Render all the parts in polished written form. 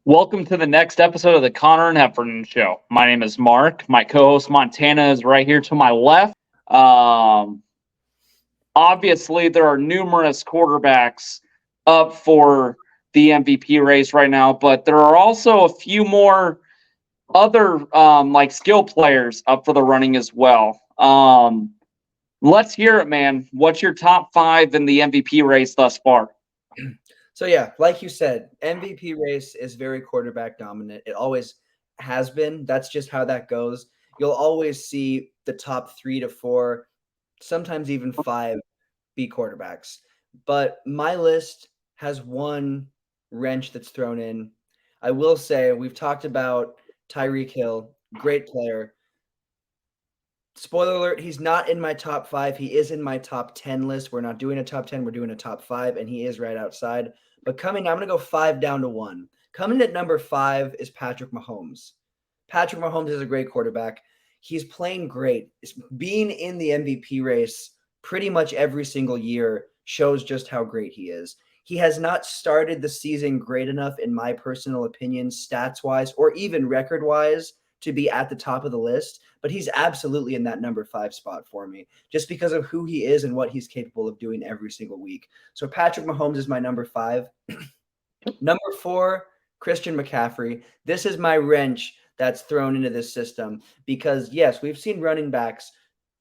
Welcome to the next episode of the Connor and Heffernan Show. My name is Mark. My co-host Montana is right here to my left. Obviously, there are numerous quarterbacks up for the MVP race right now, but there are also a few more other skill players up for the running as well. Let's hear it, man. What's your top five in the MVP race thus far? So yeah, like you said, MVP race is very quarterback dominant. It always has been. That's just how that goes. You'll always see the top 3 to 4, sometimes even 5 be quarterbacks. But my list has one wrench that's thrown in. I will say we've talked about Tyreek Hill, great player. Spoiler alert, he's not in my top 5. He is in my top 10 list. We're not doing a top 10, we're doing a top 5, and he is right outside. But I'm going to go 5 down to 1. Coming at number 5 is Patrick Mahomes. Patrick Mahomes is a great quarterback. He's playing great. Being in the MVP race pretty much every single year shows just how great he is. He has not started the season great enough, in my personal opinion, stats-wise or even record-wise, to be at the top of the list, but he's absolutely in that number 5 spot for me, just because of who he is and what he's capable of doing every single week. So Patrick Mahomes is my number 5. Number 4, Christian McCaffrey. This is my wrench that's thrown into this system because, yes, we've seen running backs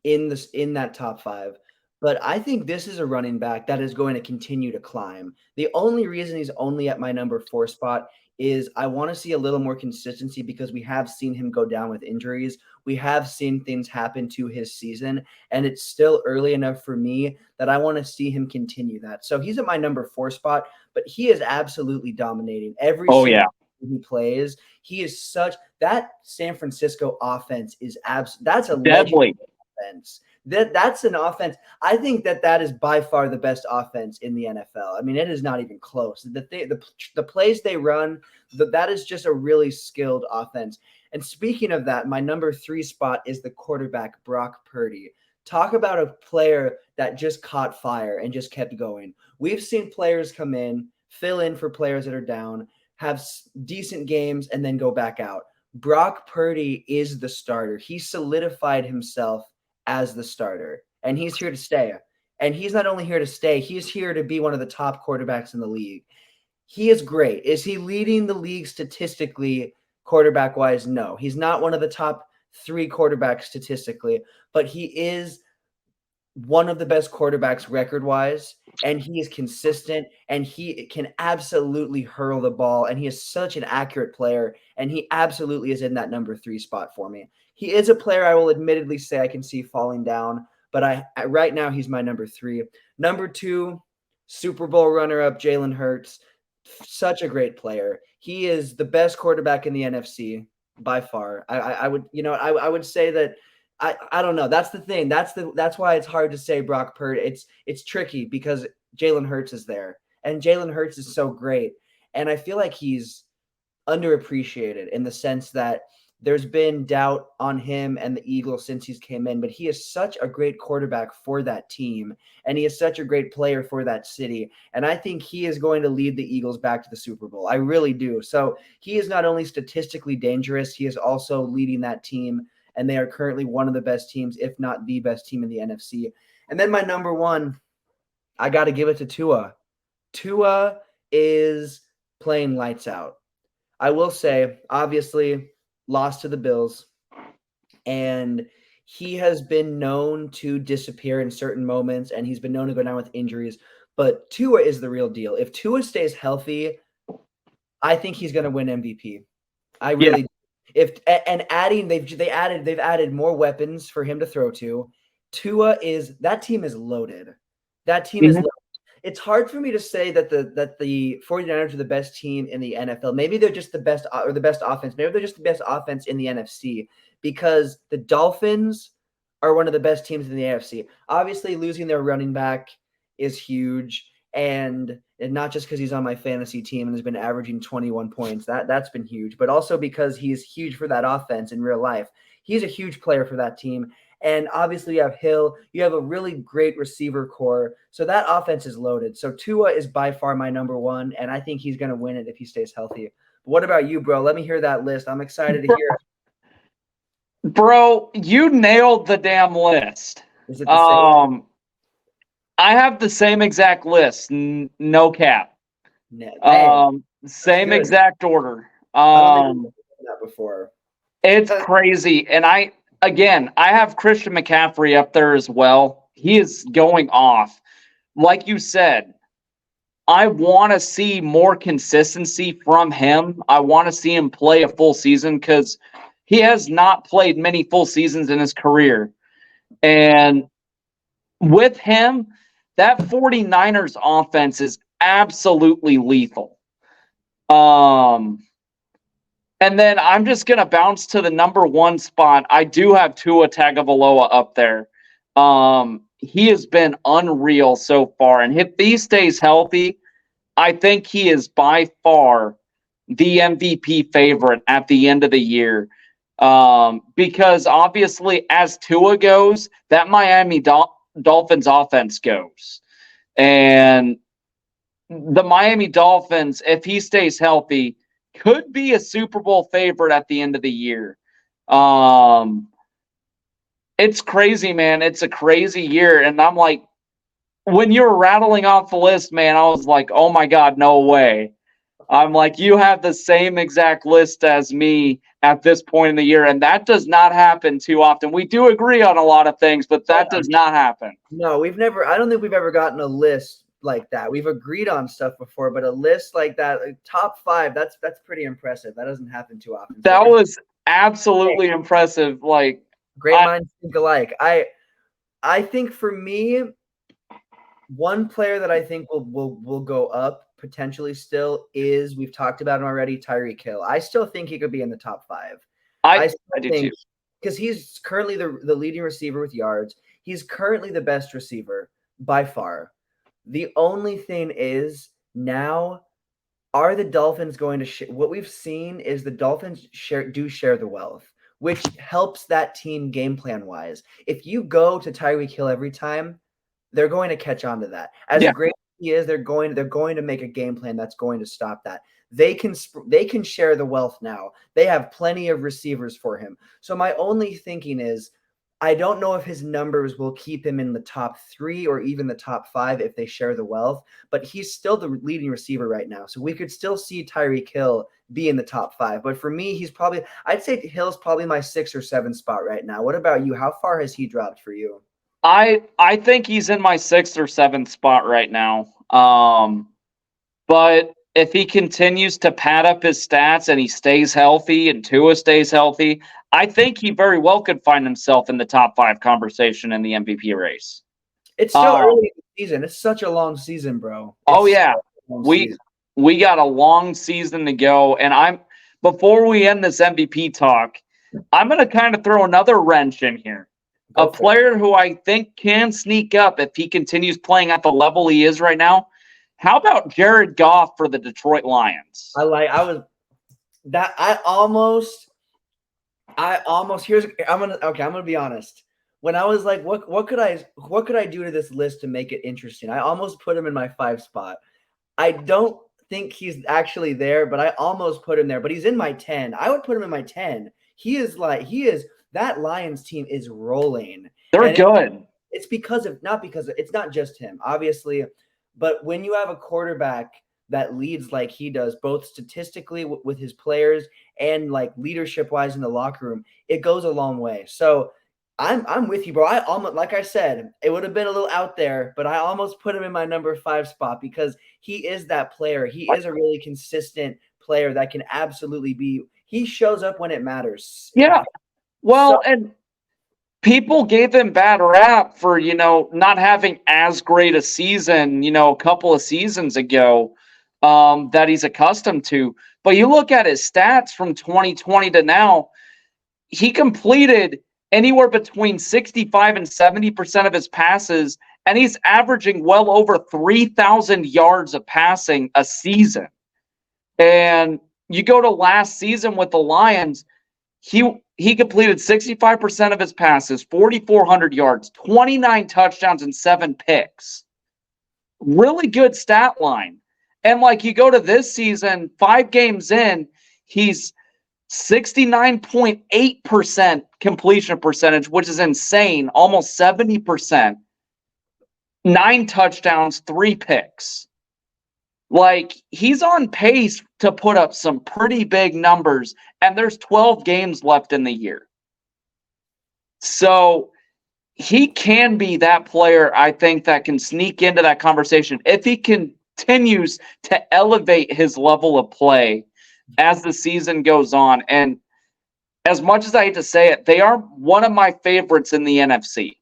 in that top 5, but I think this is a running back that is going to continue to climb. The only reason he's only at my number 4 spot is I want to see a little more consistency because we have seen him go down with injuries. We have seen things happen to his season, and it's still early enough for me that I want to see him continue that. So he's at my number 4 spot, but he is absolutely dominating every single game he plays. He is that San Francisco offense is that's a deadly offense. That's an offense. I think that is by far the best offense in the NFL. I mean, it is not even close. The plays they run, that is just a really skilled offense. And speaking of that, my number 3 spot is the quarterback, Brock Purdy. Talk about a player that just caught fire and just kept going. We've seen players come in, fill in for players that are down, have decent games, and then go back out. Brock Purdy is the starter. He solidified himself as the starter, and he's here to stay. And he's not only here to stay, he's here to be one of the top quarterbacks in the league. He is great. Is he leading the league statistically, quarterback-wise? No. He's not one of the top 3 quarterbacks statistically, but he is one of the best quarterbacks record-wise, and he is consistent, and he can absolutely hurl the ball, and he is such an accurate player, and he absolutely is in that number 3 spot for me. He is a player I will admittedly say I can see falling down, but right now he's my number 3. Number 2, Super Bowl runner-up Jalen Hurts. Such a great player. He is the best quarterback in the NFC by far. I would say that. I don't know. That's the thing. That's why it's hard to say Brock Purdy. It's tricky because Jalen Hurts is there, and Jalen Hurts is so great, and I feel like he's underappreciated in the sense that there's been doubt on him and the Eagles since he's came in, but he is such a great quarterback for that team, and he is such a great player for that city, and I think he is going to lead the Eagles back to the Super Bowl. I really do. So he is not only statistically dangerous, he is also leading that team, and they are currently one of the best teams, if not the best team in the NFC. And then my number 1, I got to give it to Tua. Tua is playing lights out. I will say, obviously, lost to the Bills, and he has been known to disappear in certain moments, and he's been known to go down with injuries, but Tua is the real deal. If Tua stays healthy, I think he's going to win MVP. I really do. They've added more weapons for him to throw to. That team is loaded. That team is loaded. It's hard for me to say that the 49ers are the best team in the NFL. Maybe they're just the best or the best offense. Maybe they're just the best offense in the NFC because the Dolphins are one of the best teams in the AFC. Obviously, losing their running back is huge, and not just because he's on my fantasy team and has been averaging 21 points. That's been huge, but also because he's huge for that offense in real life. He's a huge player for that team. And obviously you have Hill. You have a really great receiver core. So that offense is loaded. So Tua is by far my number 1, and I think he's going to win it if he stays healthy. What about you, bro? Let me hear that list. I'm excited to hear. Bro, you nailed the damn list. Is it the same? I have the same exact list, no cap. Dang, Same good. exact order. I don't think we've done that before. It's crazy. And I have Christian McCaffrey up there as well. He is going off. Like you said, I want to see more consistency from him. I want to see him play a full season because he has not played many full seasons in his career. And with him, that 49ers offense is absolutely lethal. And then I'm just going to bounce to the number one spot. I do have Tua Tagovailoa up there. He has been unreal so far. And if he stays healthy, I think he is by far the MVP favorite at the end of the year. Because obviously, as Tua goes, that Miami Dolphins offense goes. And the Miami Dolphins, if he stays healthy, could be a Super Bowl favorite at the end of the year. It's crazy, man. It's a crazy year. And I'm like, when you were rattling off the list, man, I was like, oh my God, no way. I'm like, you have the same exact list as me at this point in the year. And that does not happen too often. We do agree on a lot of things, but that does not happen. No, I don't think we've ever gotten a list like that. We've agreed on stuff before, but a list like that, like top 5, that's pretty impressive. That doesn't happen too often. That was absolutely impressive. Like, great minds think alike. I think for me, one player that I think will go up potentially still is, we've talked about him already, Tyreek Hill. I still think he could be in the top 5. I do too. Because he's currently the leading receiver with yards. He's currently the best receiver by far. The only thing is, now, are the Dolphins going to what we've seen is the Dolphins share the wealth, which helps that team game plan wise. If you go to Tyreek Hill every time, they're going to catch on to that. As great as he is, they're going to make a game plan that's going to stop that. They can share the wealth now. They have plenty of receivers for him. So my only thinking is, I don't know if his numbers will keep him in the top 3 or even the top 5 if they share the wealth, but he's still the leading receiver right now. So we could still see Tyreek Hill be in the top 5. But for me, I'd say Hill's probably my 6 or 7 spot right now. What about you? How far has he dropped for you? I think he's in my 6th or 7th spot right now. But if he continues to pad up his stats and he stays healthy and Tua stays healthy, I think he very well could find himself in the top 5 conversation in the MVP race. It's still early in the season. It's such a long season, bro. We got a long season to go. And before we end this MVP talk, I'm going to kind of throw another wrench in here. A player who I think can sneak up if he continues playing at the level he is right now. How about Jared Goff for the Detroit Lions? I'm gonna be honest. When I was like, what could I do to this list to make it interesting? I almost put him in my 5 spot. I don't think he's actually there, but I almost put him there. But he's in my 10. I would put him in my 10. That Lions team is rolling. They're good. It's it's not just him, obviously. But when you have a quarterback that leads like he does, both statistically with his players and like leadership wise in the locker room, it goes a long way. So I'm with you, bro. I almost, like I said, it would have been a little out there, but I almost put him in my number 5 spot because he is that player. He is a really consistent player that can absolutely he shows up when it matters. Yeah. Well, and people gave him bad rap for, not having as great a season, a couple of seasons ago that he's accustomed to. But you look at his stats from 2020 to now, he completed anywhere between 65 and 70% of his passes, and he's averaging well over 3,000 yards of passing a season. And you go to last season with the Lions, he completed 65% of his passes, 4,400 yards, 29 touchdowns, and 7 picks. Really good stat line. And like you go to this season, 5 games in, He's 69.8% completion percentage, which is insane, almost 70%. 9 touchdowns, 3 picks. Like, he's on pace to put up some pretty big numbers, and there's 12 games left in the year. So he can be that player, I think, that can sneak into that conversation if he continues to elevate his level of play as the season goes on. And as much as I hate to say it, they are one of my favorites in the NFC.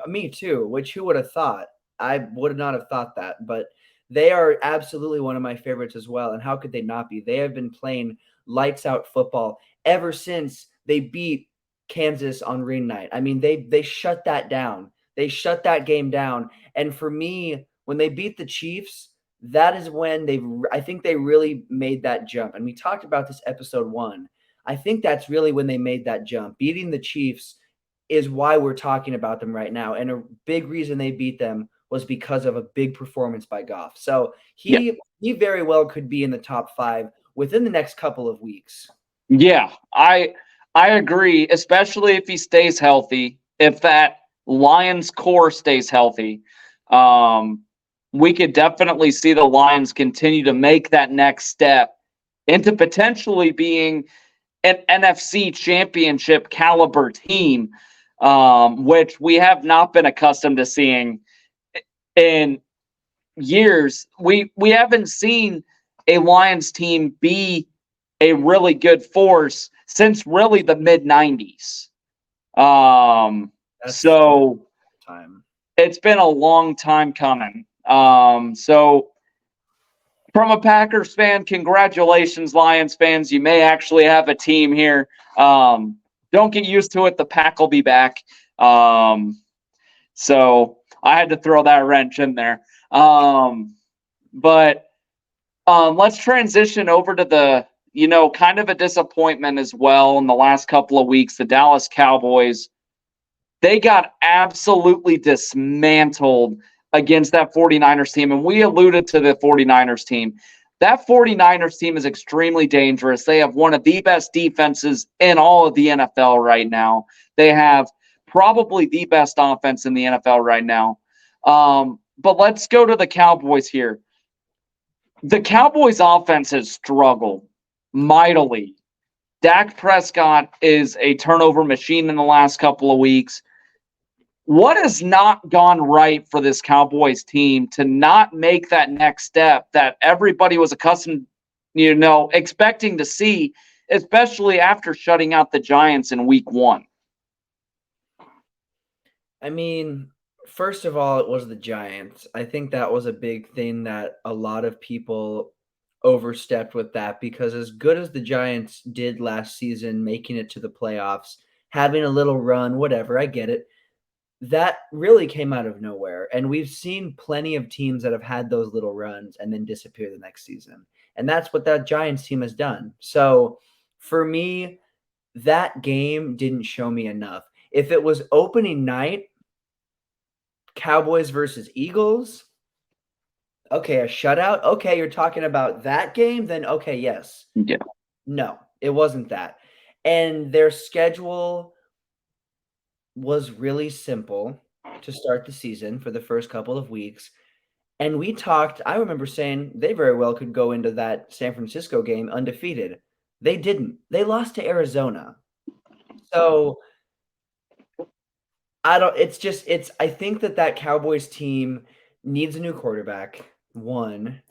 Me too, which who would have thought? I would not have thought that, but they are absolutely one of my favorites as well. And how could they not be? They have been playing lights out football ever since they beat Kansas on Green Night. I mean, they shut that down. They shut that game down. And for me, when they beat the Chiefs, that is when I think they really made that jump. And we talked about this episode 1. I think that's really when they made that jump. Beating the Chiefs is why we're talking about them right now. And a big reason they beat them was because of a big performance by Goff. So he very well could be in the top 5 within the next couple of weeks. Yeah, I agree, especially if he stays healthy. If that Lions core stays healthy, we could definitely see the Lions continue to make that next step into potentially being an NFC championship caliber team, which we have not been accustomed to seeing in years. We haven't seen a Lions team be a really good force since really the mid-90s. So it's been a long time coming. So from a Packers fan, congratulations, Lions fans. You may actually have a team here. Don't get used to it. The Pack will be back. So I had to throw that wrench in there. But let's transition over to the, kind of a disappointment as well in the last couple of weeks. The Dallas Cowboys, they got absolutely dismantled against that 49ers team. And we alluded to the 49ers team. That 49ers team is extremely dangerous. They have one of the best defenses in all of the NFL right now. They have probably the best offense in the NFL right now. But let's go to the Cowboys here. The Cowboys offense has struggled mightily. Dak Prescott is a turnover machine in the last couple of weeks. What has not gone right for this Cowboys team to not make that next step that everybody was accustomed, expecting to see, especially after shutting out the Giants in week 1? I mean, first of all, it was the Giants. I think that was a big thing that a lot of people overstepped with that, because as good as the Giants did last season, making it to the playoffs, having a little run, whatever, I get it. That really came out of nowhere. And we've seen plenty of teams that have had those little runs and then disappear the next season. And that's what that Giants team has done. So for me, that game didn't show me enough. If it was opening night, Cowboys versus Eagles, okay, a shutout. Okay, you're talking about that game? Then okay, yes. Yeah. No, it wasn't that. And their schedule was really simple to start the season for the first couple of weeks. And we talked, I remember saying they very well could go into that San Francisco game undefeated. They didn't. They lost to Arizona. So I think that Cowboys team needs a new quarterback. One,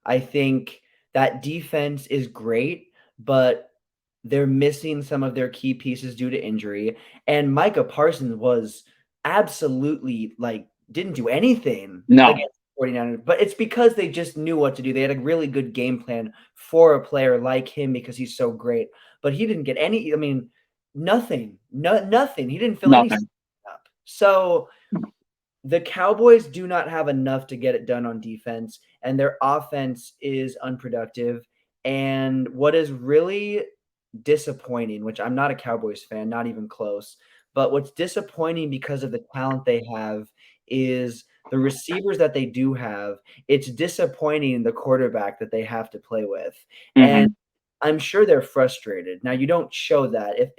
I think that defense is great, but they're missing some of their key pieces due to injury. And Micah Parsons was absolutely didn't do anything against the 49ers. But it's because they just knew what to do. They had a really good game plan for a player like him because he's so great. But he didn't get any, nothing. Nothing. He didn't fill anything up. So the Cowboys do not have enough to get it done on defense, and their offense is unproductive. And what is really disappointing, which I'm not a Cowboys fan, not even close, but what's disappointing because of the talent they have is the receivers that they do have. It's disappointing the quarterback that they have to play with. Mm-hmm. And I'm sure they're frustrated. Now, you don't show that.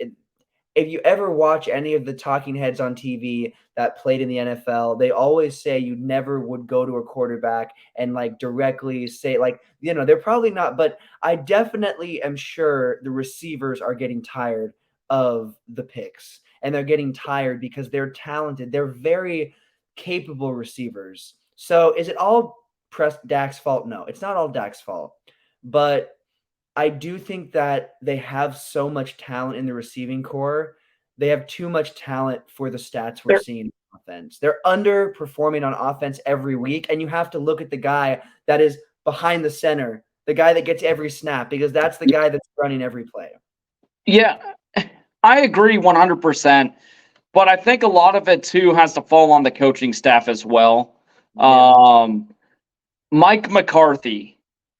If you ever watch any of the talking heads on TV that played in the NFL, they always say you never would go to a quarterback and like directly say, like, they're probably not, but I definitely am sure the receivers are getting tired of the picks, and they're getting tired because they're talented. They're very capable receivers. So is it all Dak's fault? No, it's not all Dak's fault, but I do think that they have so much talent in the receiving core. They have too much talent for the stats we're seeing on offense. They're underperforming on offense every week, and you have to look at the guy that is behind the center, the guy that gets every snap, because that's the guy that's running every play. Yeah, I agree 100%. But I think a lot of it too has to fall on the coaching staff as well. Yeah. Mike McCarthy,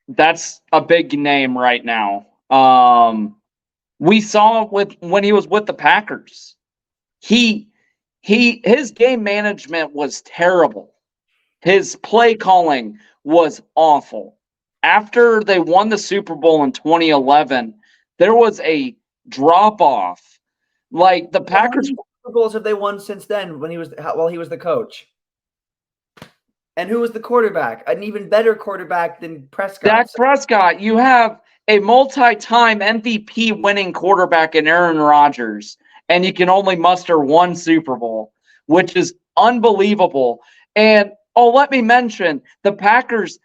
that's a big name right now. We saw it when he was with the Packers. His game management was terrible. His play calling was awful. After they won the Super Bowl in 2011, there was a drop off. Like the Packers. How many Super Bowls have they won since then? While he was the coach, and who was the quarterback? An even better quarterback than Prescott. Dak Prescott. You have a multi-time MVP winning quarterback in Aaron Rodgers, and you can only muster one Super Bowl, which is unbelievable. And let me mention the Packers.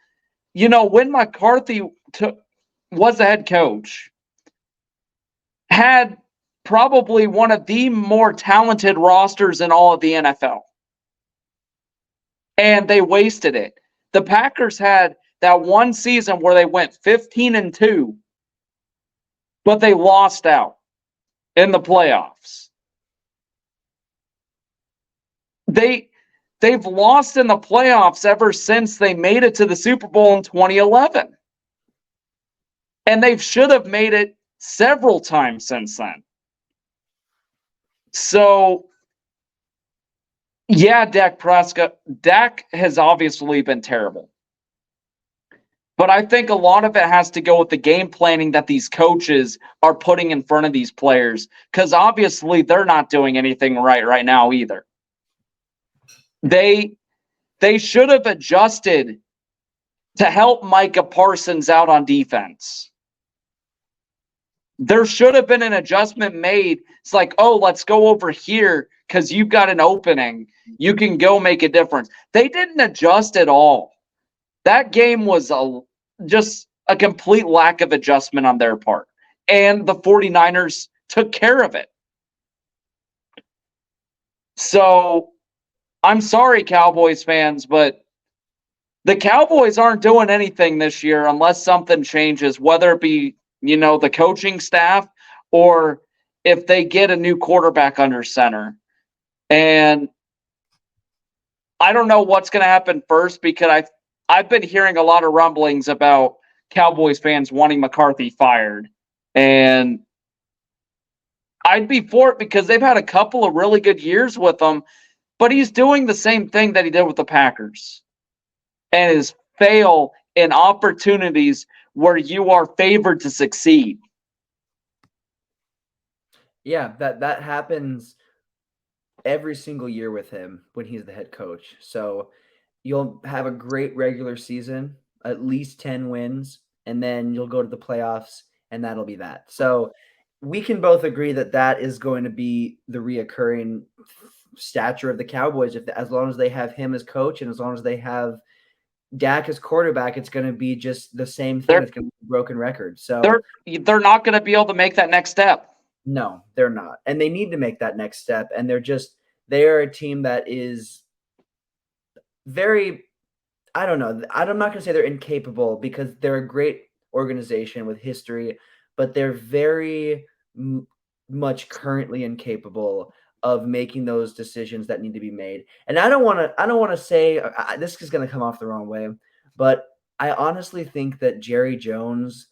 When McCarthy was the head coach, had probably one of the more talented rosters in all of the NFL. And they wasted it. The Packers had that one season where they went 15-2, but they lost out in the playoffs. They've lost in the playoffs ever since they made it to the Super Bowl in 2011. And they should have made it several times since then. So, yeah, Dak has obviously been terrible. But I think a lot of it has to go with the game planning that these coaches are putting in front of these players, because obviously they're not doing anything right now either. They should have adjusted to help Micah Parsons out on defense. There should have been an adjustment made. It's like, let's go over here because you've got an opening. You can go make a difference. They didn't adjust at all. That game was just a complete lack of adjustment on their part. And the 49ers took care of it. So, I'm sorry, Cowboys fans, but the Cowboys aren't doing anything this year unless something changes, whether it be the coaching staff, or if they get a new quarterback under center. And I don't know what's going to happen first, because I've been hearing a lot of rumblings about Cowboys fans wanting McCarthy fired. And I'd be for it because they've had a couple of really good years with him, but he's doing the same thing that he did with the Packers and is fail in opportunities where you are favored to succeed. Yeah, that happens every single year with him when he's the head coach. So you'll have a great regular season, at least 10 wins, and then you'll go to the playoffs, and that'll be that. So we can both agree that is going to be the reoccurring stature of the Cowboys. As long as they have him as coach and as long as they have Dak as quarterback, it's going to be just the same thing. It's going to be a broken record. So they're not going to be able to make that next step. No, they're not. And they need to make that next step. And they are a team that is very, I don't know. I'm not going to say they're incapable, because they're a great organization with history, but they're very much currently incapable of making those decisions that need to be made. And I don't want to say this is going to come off the wrong way, but I honestly think that Jerry Jones,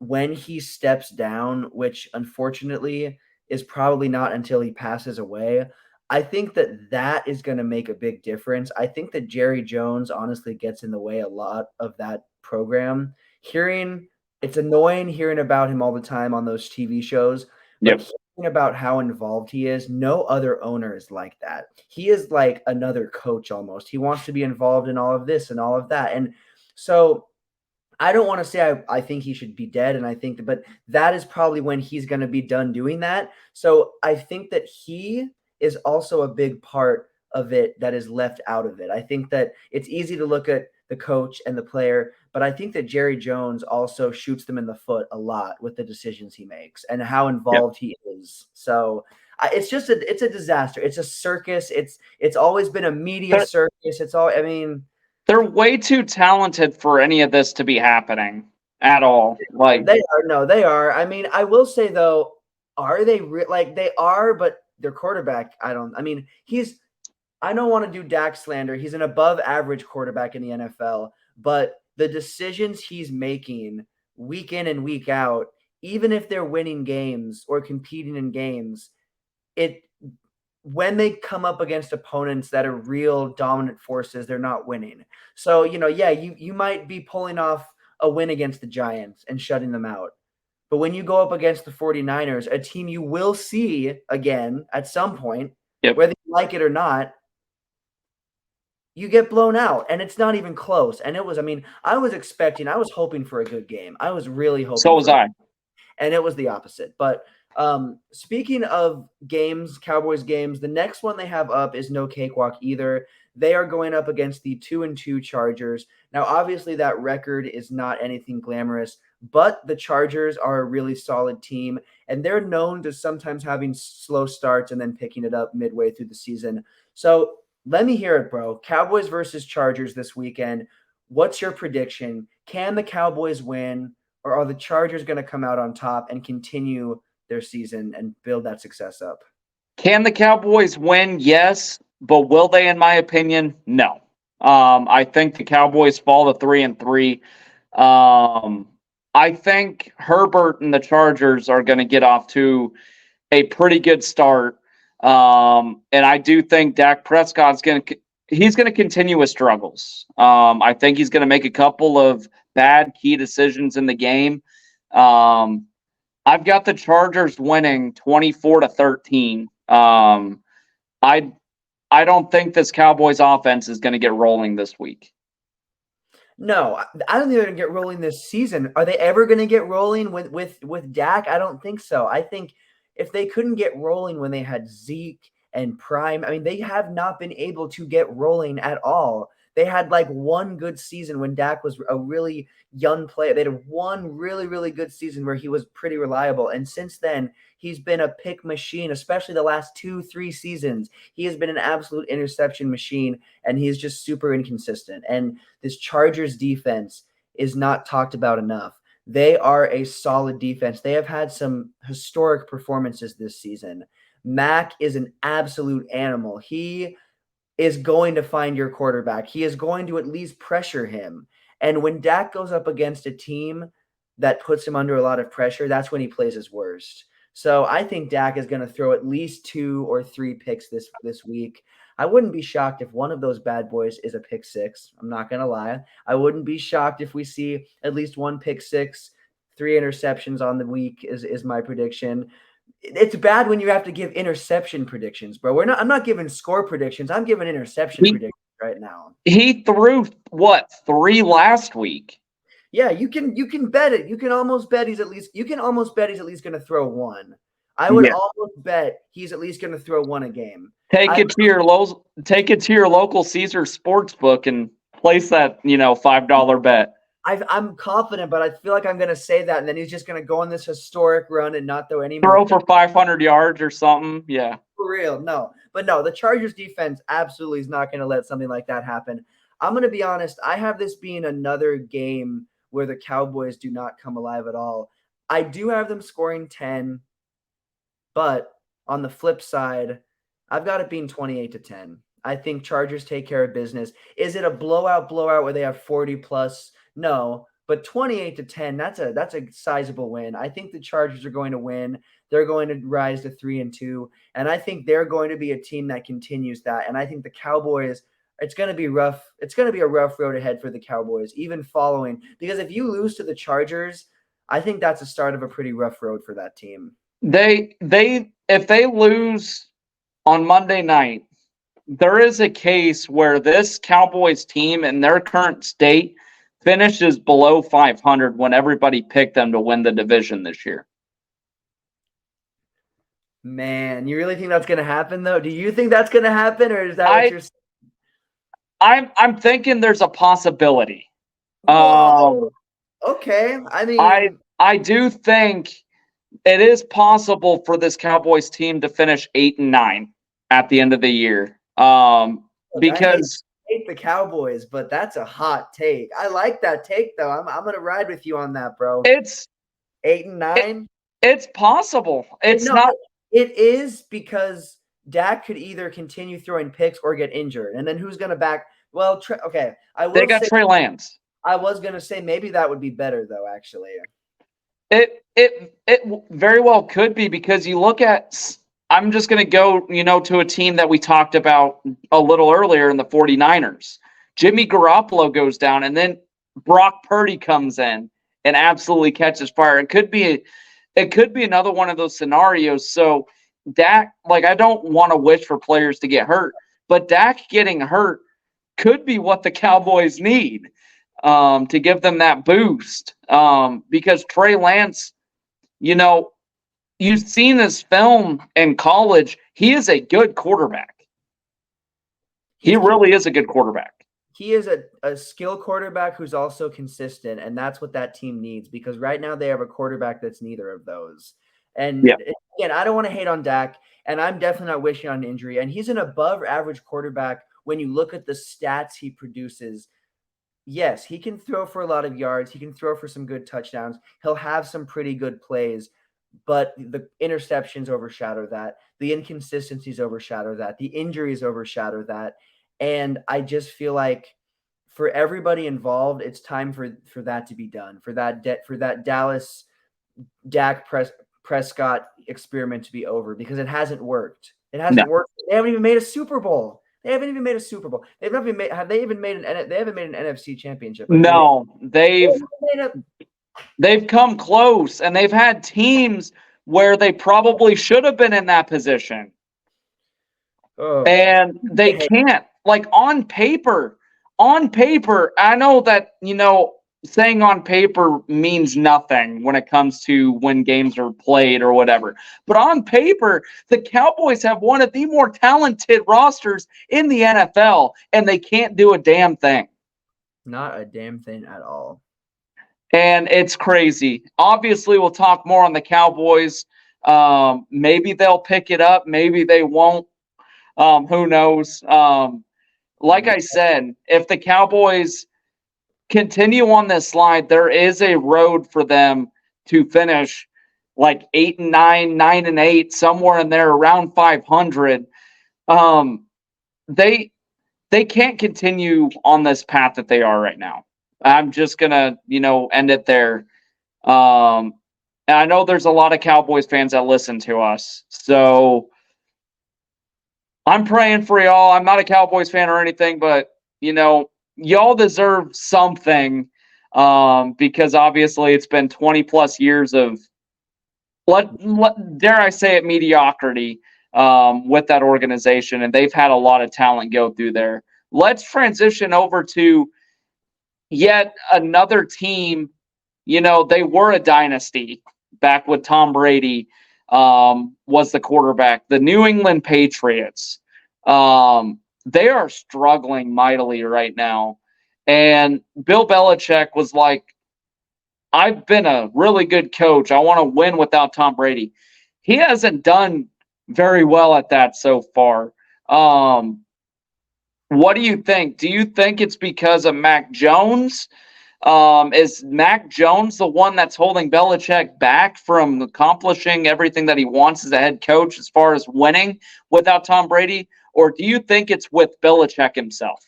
when he steps down, which unfortunately is probably not until he passes away, I think that is going to make a big difference. I think that Jerry Jones honestly gets in the way a lot of that program. Hearing it's annoying hearing about him all the time on those TV shows, but Yep. hearing about how involved he is, no other owner is like that. He is like another coach almost. He wants to be involved in all of this and all of that. And so I don't want to say I think he should be dead, and I think that, but that is probably when he's going to be done doing that. So I think that he is also a big part of it that is left out of it. I think that it's easy to look at the coach and the player, but I think that Jerry Jones also shoots them in the foot a lot with the decisions he makes and how Yep. involved he is. So it's a disaster. It's a circus. It's always been a media They're, circus. It's all I mean. they're way too talented for any of this to be happening at all. Like, They are. No, they are. I mean, I will say though, are they like they are? But their quarterback, I don't. I mean, he's. I don't want to do Dak slander. He's an above average quarterback in the NFL, but the decisions he's making week in and week out, even if they're winning games or competing in games, it when they come up against opponents that are real dominant forces, they're not winning. So, yeah, you might be pulling off a win against the Giants and shutting them out. But when you go up against the 49ers, a team you will see again at some point, yep. whether you like it or not, you get blown out and it's not even close. And I mean, I was hoping for a good game. I was really So hoping was for I. and it was the opposite. But speaking of games, Cowboys games, the next one they have up is no cakewalk either. They are going up against the 2-2 Chargers. Now, obviously, that record is not anything glamorous, but the Chargers are a really solid team, and they're known to sometimes having slow starts and then picking it up midway through the season. So let me hear it, bro. Cowboys versus Chargers this weekend. What's your prediction? Can the Cowboys win? Or are the Chargers going to come out on top and continue their season and build that success up? Can the Cowboys win? Yes, but will they? In my opinion, no. I think the Cowboys fall to 3-3. I think Herbert and the Chargers are going to get off to a pretty good start. And I do think Dak Prescott's he's going to continue his struggles. I think he's going to make a couple of bad key decisions in the game. I've got the Chargers winning 24-13. I don't think this Cowboys offense is going to get rolling this week. No, I don't think they're going to get rolling this season. Are they ever going to get rolling with Dak? I don't think so. I think if they couldn't get rolling when they had Zeke and Prime, I mean, they have not been able to get rolling at all. They had like one good season when Dak was a really young player. They had one really, really good season where he was pretty reliable. And since then, he's been a pick machine, especially the last 2-3 seasons. He has been an absolute interception machine, and he's just super inconsistent. And this Chargers defense is not talked about enough. They are a solid defense. They have had some historic performances this season. Mac is an absolute animal. He is going to find your quarterback. He is going to at least pressure him. And when Dak goes up against a team that puts him under a lot of pressure, that's when he plays his worst. So I think Dak is going to throw at least 2 or 3 picks this week. I wouldn't be shocked if one of those bad boys is a pick six. I'm not going to lie. I wouldn't be shocked if we see at least 1 pick six, 3 interceptions on the week is my prediction. It's bad when you have to give interception predictions, bro. I'm not giving score predictions. I'm giving interception predictions right now. He threw what, 3 last week? Yeah, you can bet it. You can almost bet he's at least going to throw 1. I would almost bet he's at least going to throw 1 a game. Take it to your local Caesar sports book and place that, $5 bet. I'm confident, but I feel like I'm going to say that, and then he's just going to go on this historic run and not throw any more. Throw for 500 yards or something. Yeah. For real, no. But no, the Chargers defense absolutely is not going to let something like that happen. I'm going to be honest. I have this being another game where the Cowboys do not come alive at all. I do have them scoring 10, but on the flip side, I've got it being 28-10. I think Chargers take care of business. Is it a blowout where they have 40 plus? No, but 28-10, that's a sizable win. I think the Chargers are going to win. They're going to rise to 3-2, and I think they're going to be a team that continues that. And I think the Cowboys, it's going to be rough. It's going to be a rough road ahead for the Cowboys, even following, because if you lose to the Chargers, I think that's a start of a pretty rough road for that team. If they lose on Monday night, there is a case where this Cowboys team in their current state finishes below 500 when everybody picked them to win the division this year. Man, you really think that's going to happen, though? Do you think that's going to happen, or is that what you're saying? I'm thinking there's a possibility. Whoa. Okay. I mean, I do think it is possible for this Cowboys team to finish 8-9 at the end of the year. Because I hate the Cowboys, but that's a hot take. I like that take, though. I'm going to ride with you on that, bro. It's 8-9. It's possible. It's no, not. It is, because Dak could either continue throwing picks or get injured, and then who's going to back? Well, okay. They got Trey Lance. I was going to say maybe that would be better, though. Actually, it very well could be, because you look at. I'm just going to go, to a team that we talked about a little earlier in the 49ers. Jimmy Garoppolo goes down, and then Brock Purdy comes in and absolutely catches fire. It could be another one of those scenarios. So Dak, I don't want to wish for players to get hurt, but Dak getting hurt could be what the Cowboys need to give them that boost. Because Trey Lance, you've seen this film in college. He is a good quarterback. He really is a good quarterback. He is a skill quarterback who's also consistent, and that's what that team needs, because right now they have a quarterback that's neither of those. And again, I don't want to hate on Dak, and I'm definitely not wishing on an injury. And he's an above-average quarterback when you look at the stats he produces. Yes, he can throw for a lot of yards. He can throw for some good touchdowns. He'll have some pretty good plays, but the interceptions overshadow that. The inconsistencies overshadow that. The injuries overshadow that. And I just feel like for everybody involved, it's time for that to be done, for that Dallas Dak Prescott experiment to be over, because it hasn't worked. It hasn't worked. They haven't even made a Super Bowl. They haven't even made an NFC championship? No, they've come close, and they've had teams where they probably should have been in that position. And they can't. On paper, I know that, saying on paper means nothing when it comes to when games are played or whatever. But on paper, the Cowboys have one of the more talented rosters in the NFL, and they can't do a damn thing. Not a damn thing at all. And it's crazy. Obviously, we'll talk more on the Cowboys. Maybe they'll pick it up. Maybe they won't. Who knows? Like I said, if the Cowboys continue on this slide, there is a road for them to finish 8-9, 9-8, somewhere in there around 500. They can't continue on this path that they are right now. I'm just gonna, end it there. And I know there's a lot of Cowboys fans that listen to us, so I'm praying for y'all. I'm not a Cowboys fan or anything, but y'all deserve something, because obviously it's been 20 plus years of dare I say it, mediocrity with that organization, and they've had a lot of talent go through there. Let's transition over to yet another team. They were a dynasty back with Tom Brady was the quarterback. The New England Patriots. They are struggling mightily right now. And Bill Belichick was like, I've been a really good coach. I want to win without Tom Brady. He hasn't done very well at that so far. What do you think? Do you think it's because of Mac Jones? Is Mac Jones the one that's holding Belichick back from accomplishing everything that he wants as a head coach as far as winning without Tom Brady? Or do you think it's with Belichick himself?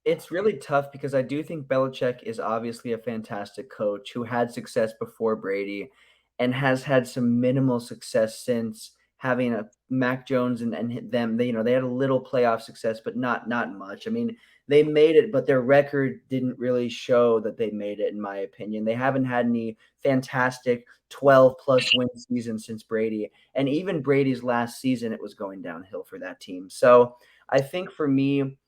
It's really tough, because I do think Belichick is obviously a fantastic coach who had success before Brady and has had some minimal success since having a Mac Jones and them. They had a little playoff success, but not much. I mean, They made it, but their record didn't really show that they made it, in my opinion. They haven't had any fantastic 12-plus win seasons since Brady. And even Brady's last season, it was going downhill for that team. So I think for me,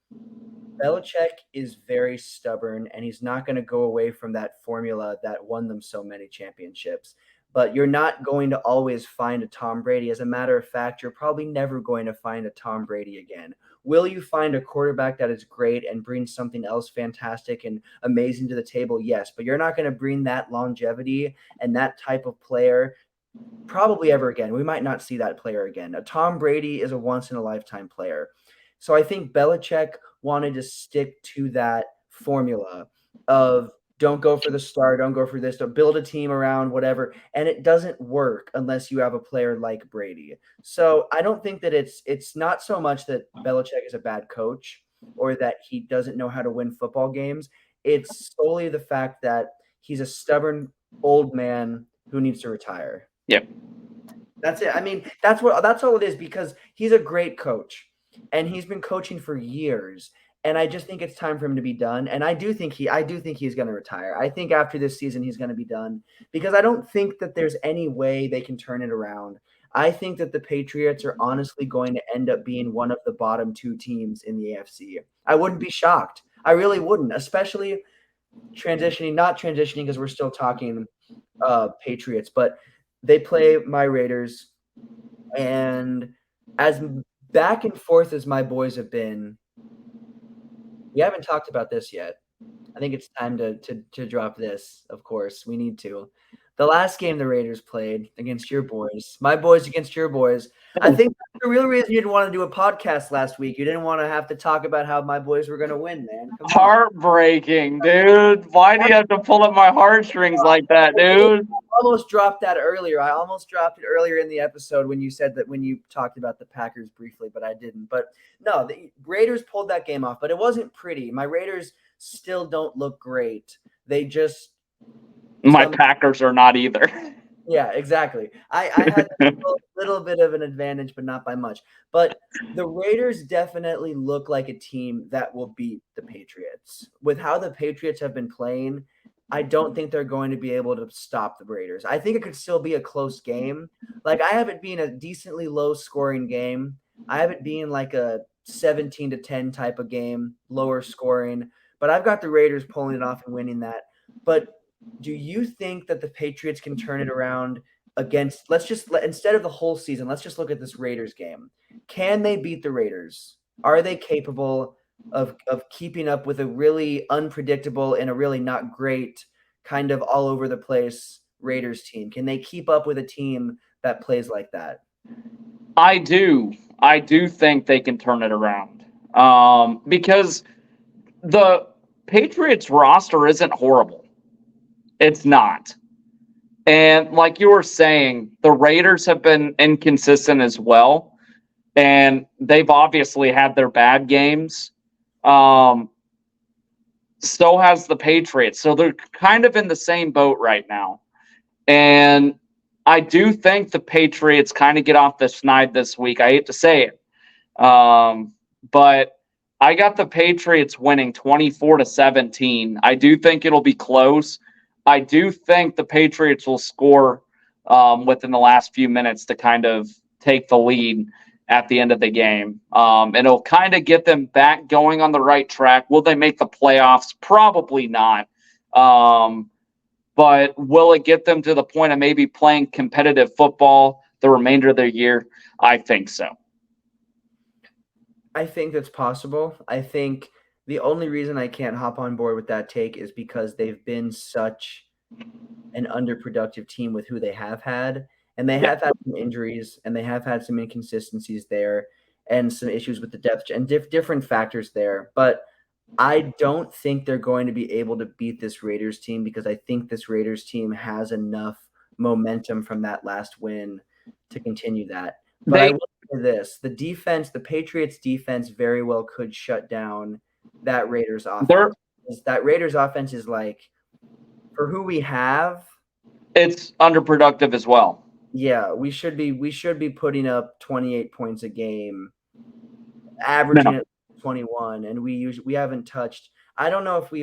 Belichick is very stubborn, and he's not going to go away from that formula that won them so many championships. But you're not going to always find a Tom Brady. As a matter of fact, you're probably never going to find a Tom Brady again. Will you find a quarterback that is great and brings something else fantastic and amazing to the table? Yes, but you're not going to bring that longevity and that type of player probably ever again. We might not see that player again. A Tom Brady is a once-in-a-lifetime player. So I think Belichick wanted to stick to that formula of don't go for the star, don't go for this, don't build a team around whatever. And it doesn't work unless you have a player like Brady. So I don't think that it's not so much that Belichick is a bad coach or that he doesn't know how to win football games. It's solely the fact that he's a stubborn old man who needs to retire. Yep. That's it. I mean, that's all it is, because he's a great coach and he's been coaching for years. And I just think it's time for him to be done. And I do think he's going to retire. I think after this season, he's going to be done, because I don't think that there's any way they can turn it around. I think that the Patriots are honestly going to end up being one of the bottom two teams in the AFC. I wouldn't be shocked. I really wouldn't, especially not transitioning because we're still talking Patriots, but they play my Raiders. And as back and forth as my boys have been, we haven't talked about this yet. I think it's time to drop this, of course. We need to. The last game the Raiders played against your boys, my boys against your boys, I think that's the real reason you didn't want to do a podcast last week. You didn't want to have to talk about how my boys were going to win, man. Come on. Heartbreaking, dude. Why do you have to pull at my hearthrings like that, dude? I almost dropped that earlier. I almost dropped it earlier in the episode when you said that, when you talked about the Packers briefly, but I didn't. But no, the Raiders pulled that game off, but it wasn't pretty. My Raiders still don't look great. They just My Packers are not either. Yeah, exactly. I had a little bit of an advantage, but not by much. But the Raiders definitely look like a team that will beat the Patriots. With how the Patriots have been playing, I don't think they're going to be able to stop the Raiders. I think it could still be a close game. Like, I have it being a decently low-scoring game. I have it being like a 17-10 type of game, lower scoring. But I've got the Raiders pulling it off and winning that. But do you think that the Patriots can turn it around against, instead of the whole season, let's just look at this Raiders game. Can they beat the Raiders? Are they capable of keeping up with a really unpredictable and a really not great, kind of all over the place Raiders team? Can they keep up with a team that plays like that? I do think they can turn it around, because the Patriots roster isn't horrible. It's not. And like you were saying, the Raiders have been inconsistent as well. And they've obviously had their bad games. So has the Patriots. So they're kind of in the same boat right now. And I do think the Patriots kind of get off the schneid this week. I hate to say it. But I got the Patriots winning 24-17. I do think it'll be close. I do think the Patriots will score within the last few minutes to kind of take the lead at the end of the game. And it'll kind of get them back going on the right track. Will they make the playoffs? Probably not. But will it get them to the point of maybe playing competitive football the remainder of the year? I think so. I think that's possible. I think the only reason I can't hop on board with that take is because they've been such an underproductive team with who they have had. And they have had some injuries, and they have had some inconsistencies there and some issues with the depth and different factors there. But I don't think they're going to be able to beat this Raiders team, because I think this Raiders team has enough momentum from that last win to continue that. But I will say this, the Patriots defense very well could shut down that Raiders offense. That Raiders offense is, like, for who we have, it's underproductive as well. Yeah, we should be putting up 28 points a game, averaging 21, and we haven't touched. I don't know if we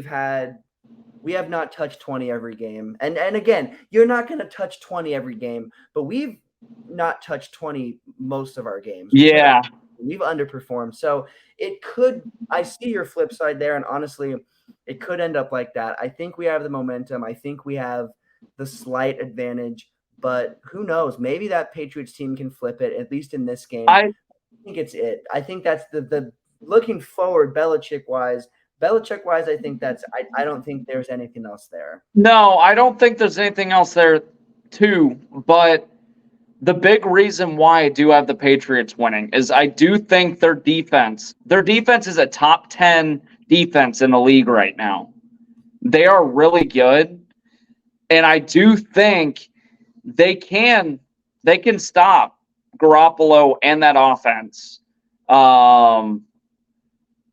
have not touched 20 every game. And again, you're not going to touch 20 every game, but we've not touched 20 most of our games. Yeah. We've underperformed. So I see your flip side there, and honestly, it could end up like that. I think we have the momentum. I think we have the slight advantage, but who knows? Maybe that Patriots team can flip it, at least in this game. I think it's it. I think that's the looking forward, Belichick wise, I think I don't think there's anything else there. No, I don't think there's anything else there too, but the big reason why I do have the Patriots winning is I do think their defense is a top 10 defense in the league right now. They are really good, and I do think they can stop Garoppolo and that offense.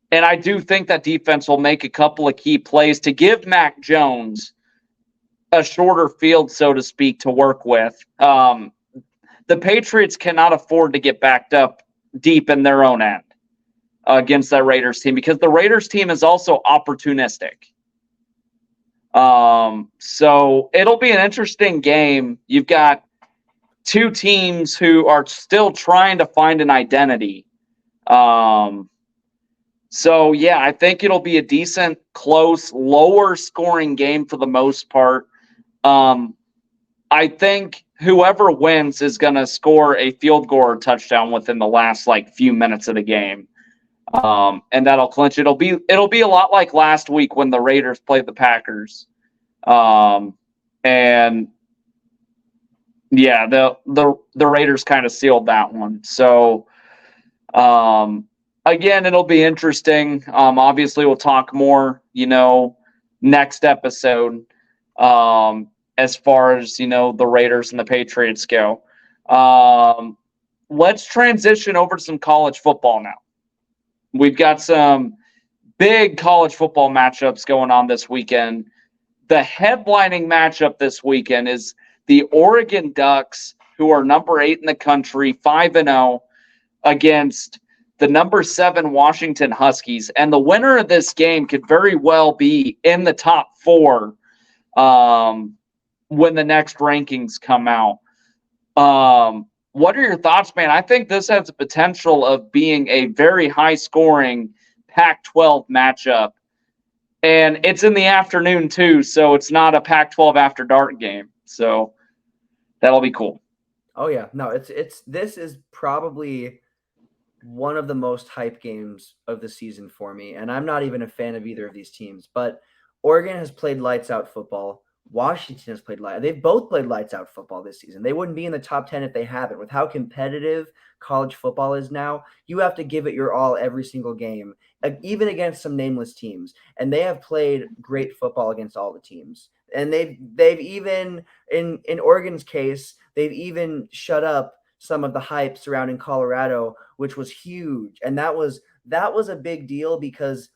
And I do think that defense will make a couple of key plays to give Mac Jones a shorter field, so to speak, to work with. The Patriots cannot afford to get backed up deep in their own end against that Raiders team, because the Raiders team is also opportunistic. So it'll be an interesting game. You've got two teams who are still trying to find an identity. So, yeah, I think it'll be a decent, close, lower-scoring game for the most part. I think whoever wins is going to score a field goal or touchdown within the last, few minutes of the game. And that'll clinch. It'll be a lot like last week when the Raiders played the Packers. And, yeah, the Raiders kind of sealed that one. So, again, it'll be interesting. Obviously, we'll talk more, next episode as far as, the Raiders and the Patriots go. Let's transition over to some college football now. We've got some big college football matchups going on this weekend. The headlining matchup this weekend is the Oregon Ducks, who are number 8 in the country, 5-0, against the number 7 Washington Huskies. And the winner of this game could very well be in the top 4 when the next rankings come out. What are your thoughts, man? I think this has the potential of being a very high-scoring Pac-12 matchup. And it's in the afternoon, too, so it's not a Pac-12 after dark game. So that'll be cool. Oh, yeah. No, this is probably one of the most hype games of the season for me. And I'm not even a fan of either of these teams. But Oregon has played lights-out football. Washington has played they've both played lights out football this season. They wouldn't be in the top 10 if they haven't. With how competitive college football is now, you have to give it your all every single game, even against some nameless teams. And they have played great football against all the teams. And they've even in Oregon's case, they've even shut up some of the hype surrounding Colorado, which was huge. And that was a big deal because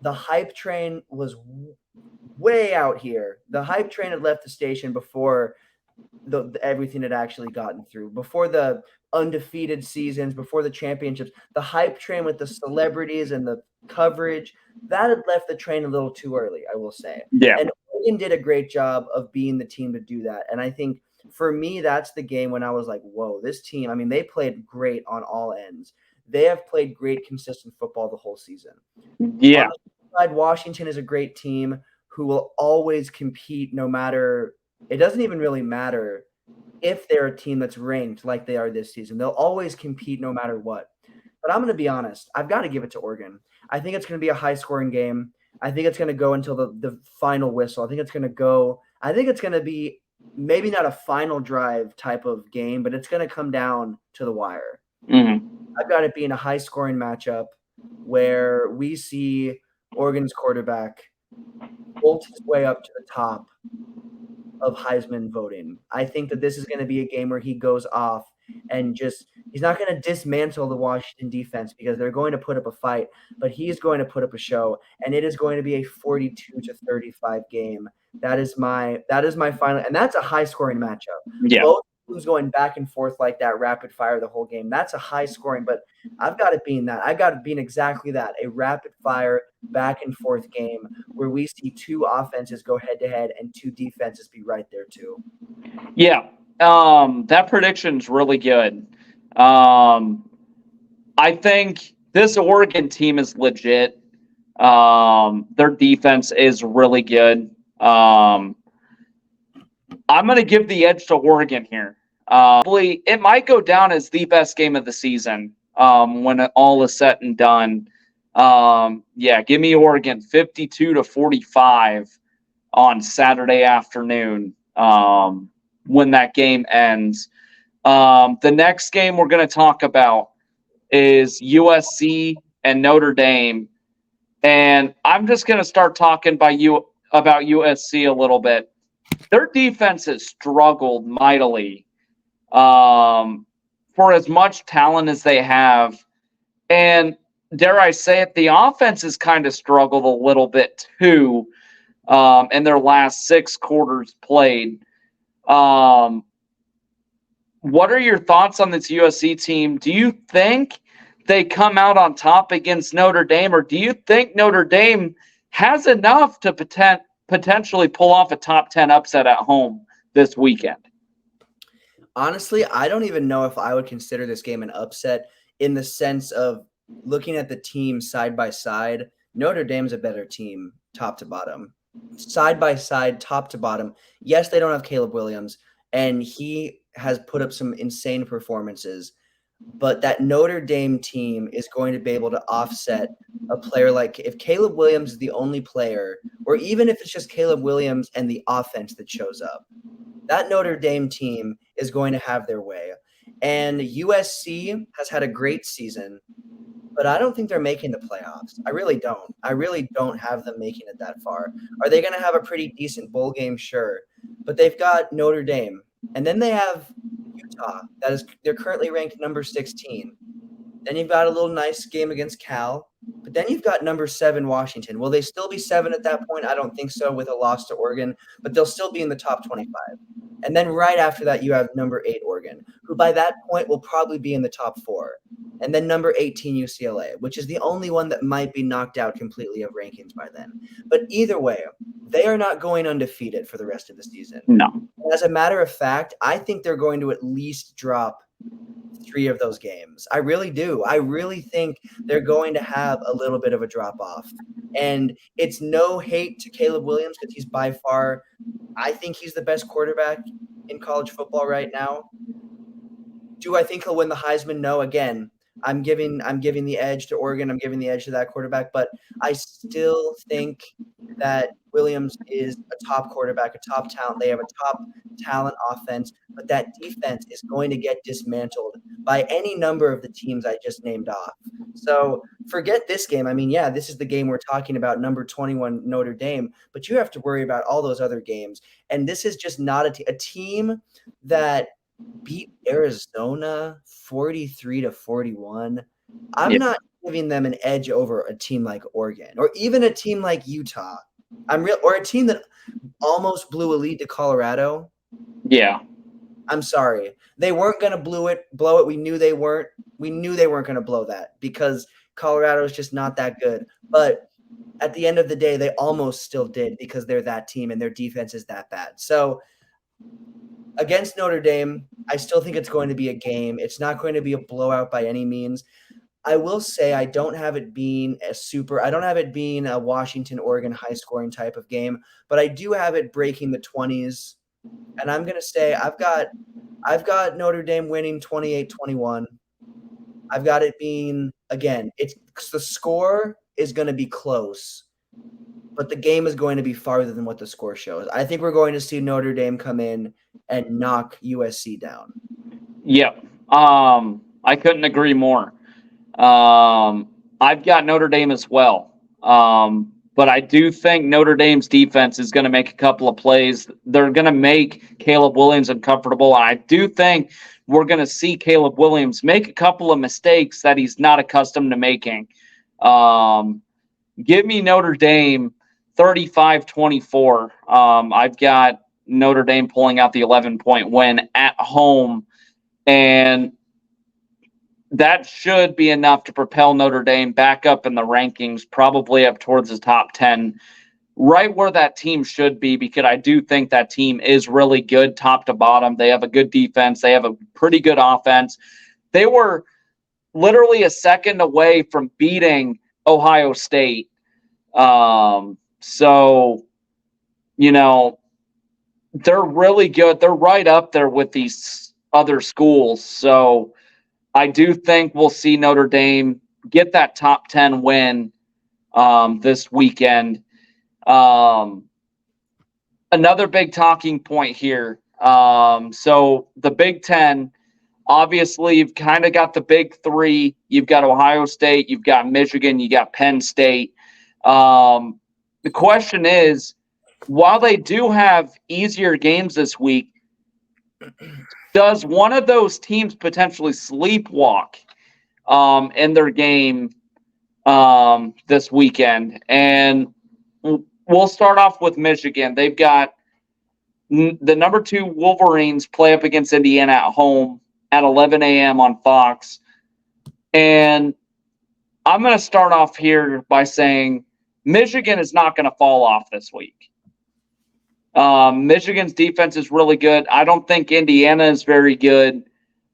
the hype train was way out here. The hype train had left the station before everything had actually gotten through, before the undefeated seasons, before the championships. The hype train with the celebrities and the coverage, that had left the train a little too early, I will say. Yeah. And Oregon did a great job of being the team to do that. And I think for me, that's the game when I was like, whoa, this team, I mean, they played great on all ends. They have played great, consistent football the whole season. Yeah. On the side, Washington is a great team who will always compete no matter – it doesn't even really matter if they're a team that's ranked like they are this season. They'll always compete no matter what. But I'm going to be honest. I've got to give it to Oregon. I think it's going to be a high-scoring game. I think it's going to go until the final whistle. I think it's going to be maybe not a final drive type of game, but it's going to come down to the wire. Mm-hmm. I've got it being a high-scoring matchup where we see Oregon's quarterback bolt his way up to the top of Heisman voting. I think that this is going to be a game where he goes off and he's not going to dismantle the Washington defense because they're going to put up a fight, but he's going to put up a show, and it is going to be a 42-35 game. That is my final, and that's a high scoring matchup. Yeah. Both who's going back and forth like that, rapid fire the whole game. That's a high scoring, but I've got it being that. I've got it being exactly that, a rapid fire back and forth game where we see two offenses go head to head and two defenses be right there too. Yeah, that prediction's really good. I think this Oregon team is legit. Their defense is really good. I'm going to give the edge to Oregon here. It might go down as the best game of the season when all is said and done. Give me Oregon 52-45 on Saturday afternoon when that game ends. The next game we're going to talk about is USC and Notre Dame. And I'm just going to start talking about USC a little bit. Their defense has struggled mightily for as much talent as they have. And dare I say it, the offense has kind of struggled a little bit too in their last 6 quarters played. What are your thoughts on this USC team? Do you think they come out on top against Notre Dame, or do you think Notre Dame has enough to potentially pull off a top 10 upset at home this weekend? Honestly, I don't even know if I would consider this game an upset in the sense of looking at the team side by side. Notre Dame's a better team top to bottom. Side by side, top to bottom. Yes, they don't have Caleb Williams, and he has put up some insane performances. But that Notre Dame team is going to be able to offset a player like if Caleb Williams is the only player, or even if it's just Caleb Williams and the offense that shows up, that Notre Dame team is going to have their way. And USC has had a great season, but I don't think they're making the playoffs. I really don't. I really don't have them making it that far. Are they going to have a pretty decent bowl game? Sure. But they've got Notre Dame. And then they have Utah. They're currently ranked number 16. Then you've got a little nice game against Cal. But then you've got number 7 Washington. Will they still be 7 at that point? I don't think so with a loss to Oregon, but they'll still be in the top 25. And then right after that, you have number 8 Oregon, who by that point will probably be in the top 4. And then number 18 UCLA, which is the only one that might be knocked out completely of rankings by then. But either way, they are not going undefeated for the rest of the season. No. As a matter of fact, I think they're going to at least drop 3 of those games. I really do. I really think they're going to have a little bit of a drop off. And it's no hate to Caleb Williams because he's by far, I think he's the best quarterback in college football right now. Do I think he'll win the Heisman? No. Again, I'm giving the edge to Oregon. I'm giving the edge to that quarterback, but I still think that Williams is a top quarterback, a top talent. They have a top talent offense, but that defense is going to get dismantled by any number of the teams I just named off. So forget this game. I mean, yeah, this is the game we're talking about, number 21 Notre Dame, but you have to worry about all those other games. And this is just not a team that beat Arizona 43-41. I'm not giving them an edge over a team like Oregon or even a team like Utah. Or a team that almost blew a lead to Colorado. Yeah. I'm sorry. They weren't going to blow it. We knew they weren't. We knew they weren't going to blow that because Colorado is just not that good. But at the end of the day, they almost still did because they're that team and their defense is that bad. So against Notre Dame, I still think it's going to be a game. It's not going to be a blowout by any means. I will say I don't have it being a Washington-Oregon high-scoring type of game, but I do have it breaking the 20s. And I'm going to say I've got Notre Dame winning 28-21. I've got it being, again, the score is going to be close, but the game is going to be farther than what the score shows. I think we're going to see Notre Dame come in and knock USC down. Yep. I couldn't agree more. I've got Notre Dame as well. But I do think Notre Dame's defense is going to make a couple of plays. They're going to make Caleb Williams uncomfortable. And I do think we're going to see Caleb Williams make a couple of mistakes that he's not accustomed to making. Give me Notre Dame 35-24. I've got Notre Dame pulling out the 11-point win at home. And that should be enough to propel Notre Dame back up in the rankings, probably up towards the top 10, right where that team should be, because I do think that team is really good top to bottom. They have a good defense. They have a pretty good offense. They were literally a second away from beating Ohio State. So, you know, they're really good. They're right up there with these other schools. So I do think we'll see Notre Dame get that top 10 win this weekend. Another big talking point here. So the Big Ten, obviously, you've kind of got the big three. You've got Ohio State, you've got Michigan, you got Penn State. The question is, while they do have easier games this week, does one of those teams potentially sleepwalk in their game this weekend? And we'll start off with Michigan. They've got the number 2 Wolverines play up against Indiana at home at 11 a.m. on Fox. And I'm going to start off here by saying Michigan is not going to fall off this week. Michigan's defense is really good. I don't think Indiana is very good.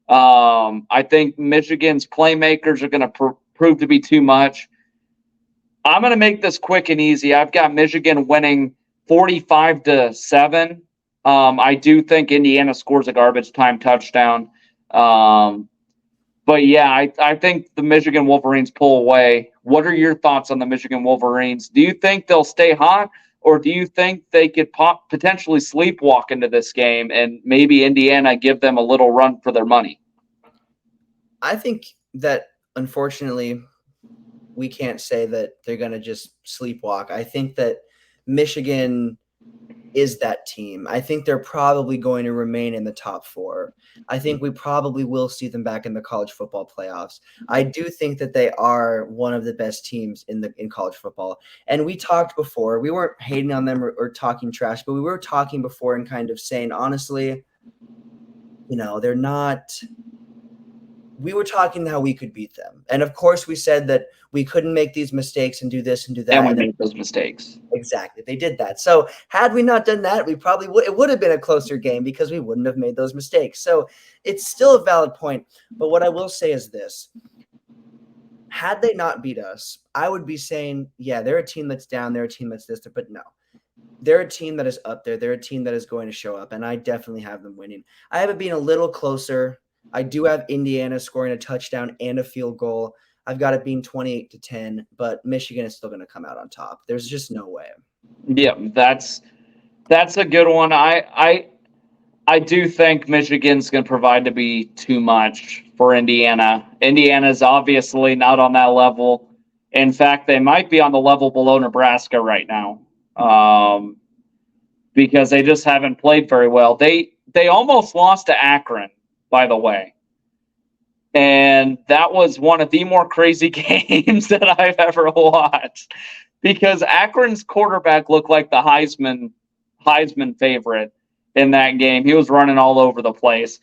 I think Michigan's playmakers are going to prove to be too much. I'm going to make this quick and easy. I've got Michigan winning 45-7. I do think Indiana scores a garbage time touchdown. But yeah, I think the Michigan Wolverines pull away. What are your thoughts on the Michigan Wolverines? Do you think they'll stay hot, or do you think they could potentially sleepwalk into this game and maybe Indiana give them a little run for their money? I think that, unfortunately, we can't say that they're going to just sleepwalk. I think that Michigan is that team. I think they're probably going to remain in the top 4. I think we probably will see them back in the college football playoffs. I do think that they are one of the best teams in college football. And we talked before, we weren't hating on them or talking trash, but we were talking before and kind of saying, honestly, you know, they're not – we were talking how we could beat them. And of course we said that we couldn't make these mistakes and do this and do that. And we made those mistakes. Exactly. They did that. So had we not done that, we probably would, it would have been a closer game because we wouldn't have made those mistakes. So it's still a valid point. But what I will say is this: had they not beat us, I would be saying, yeah, they're a team that's down. They're a team that's this, but no. They're a team that is up there. They're a team that is going to show up. And I definitely have them winning. I have it being a little closer. I do have Indiana scoring a touchdown and a field goal. I've got it being 28-10, but Michigan is still going to come out on top. There's just no way. Yeah, that's a good one. I do think Michigan's going to provide to be too much for Indiana. Indiana's obviously not on that level. In fact, they might be on the level below Nebraska right now, because they just haven't played very well. They almost lost to Akron, by the way. And that was one of the more crazy games that I've ever watched, because Akron's quarterback looked like the Heisman favorite in that game. He was running all over the place.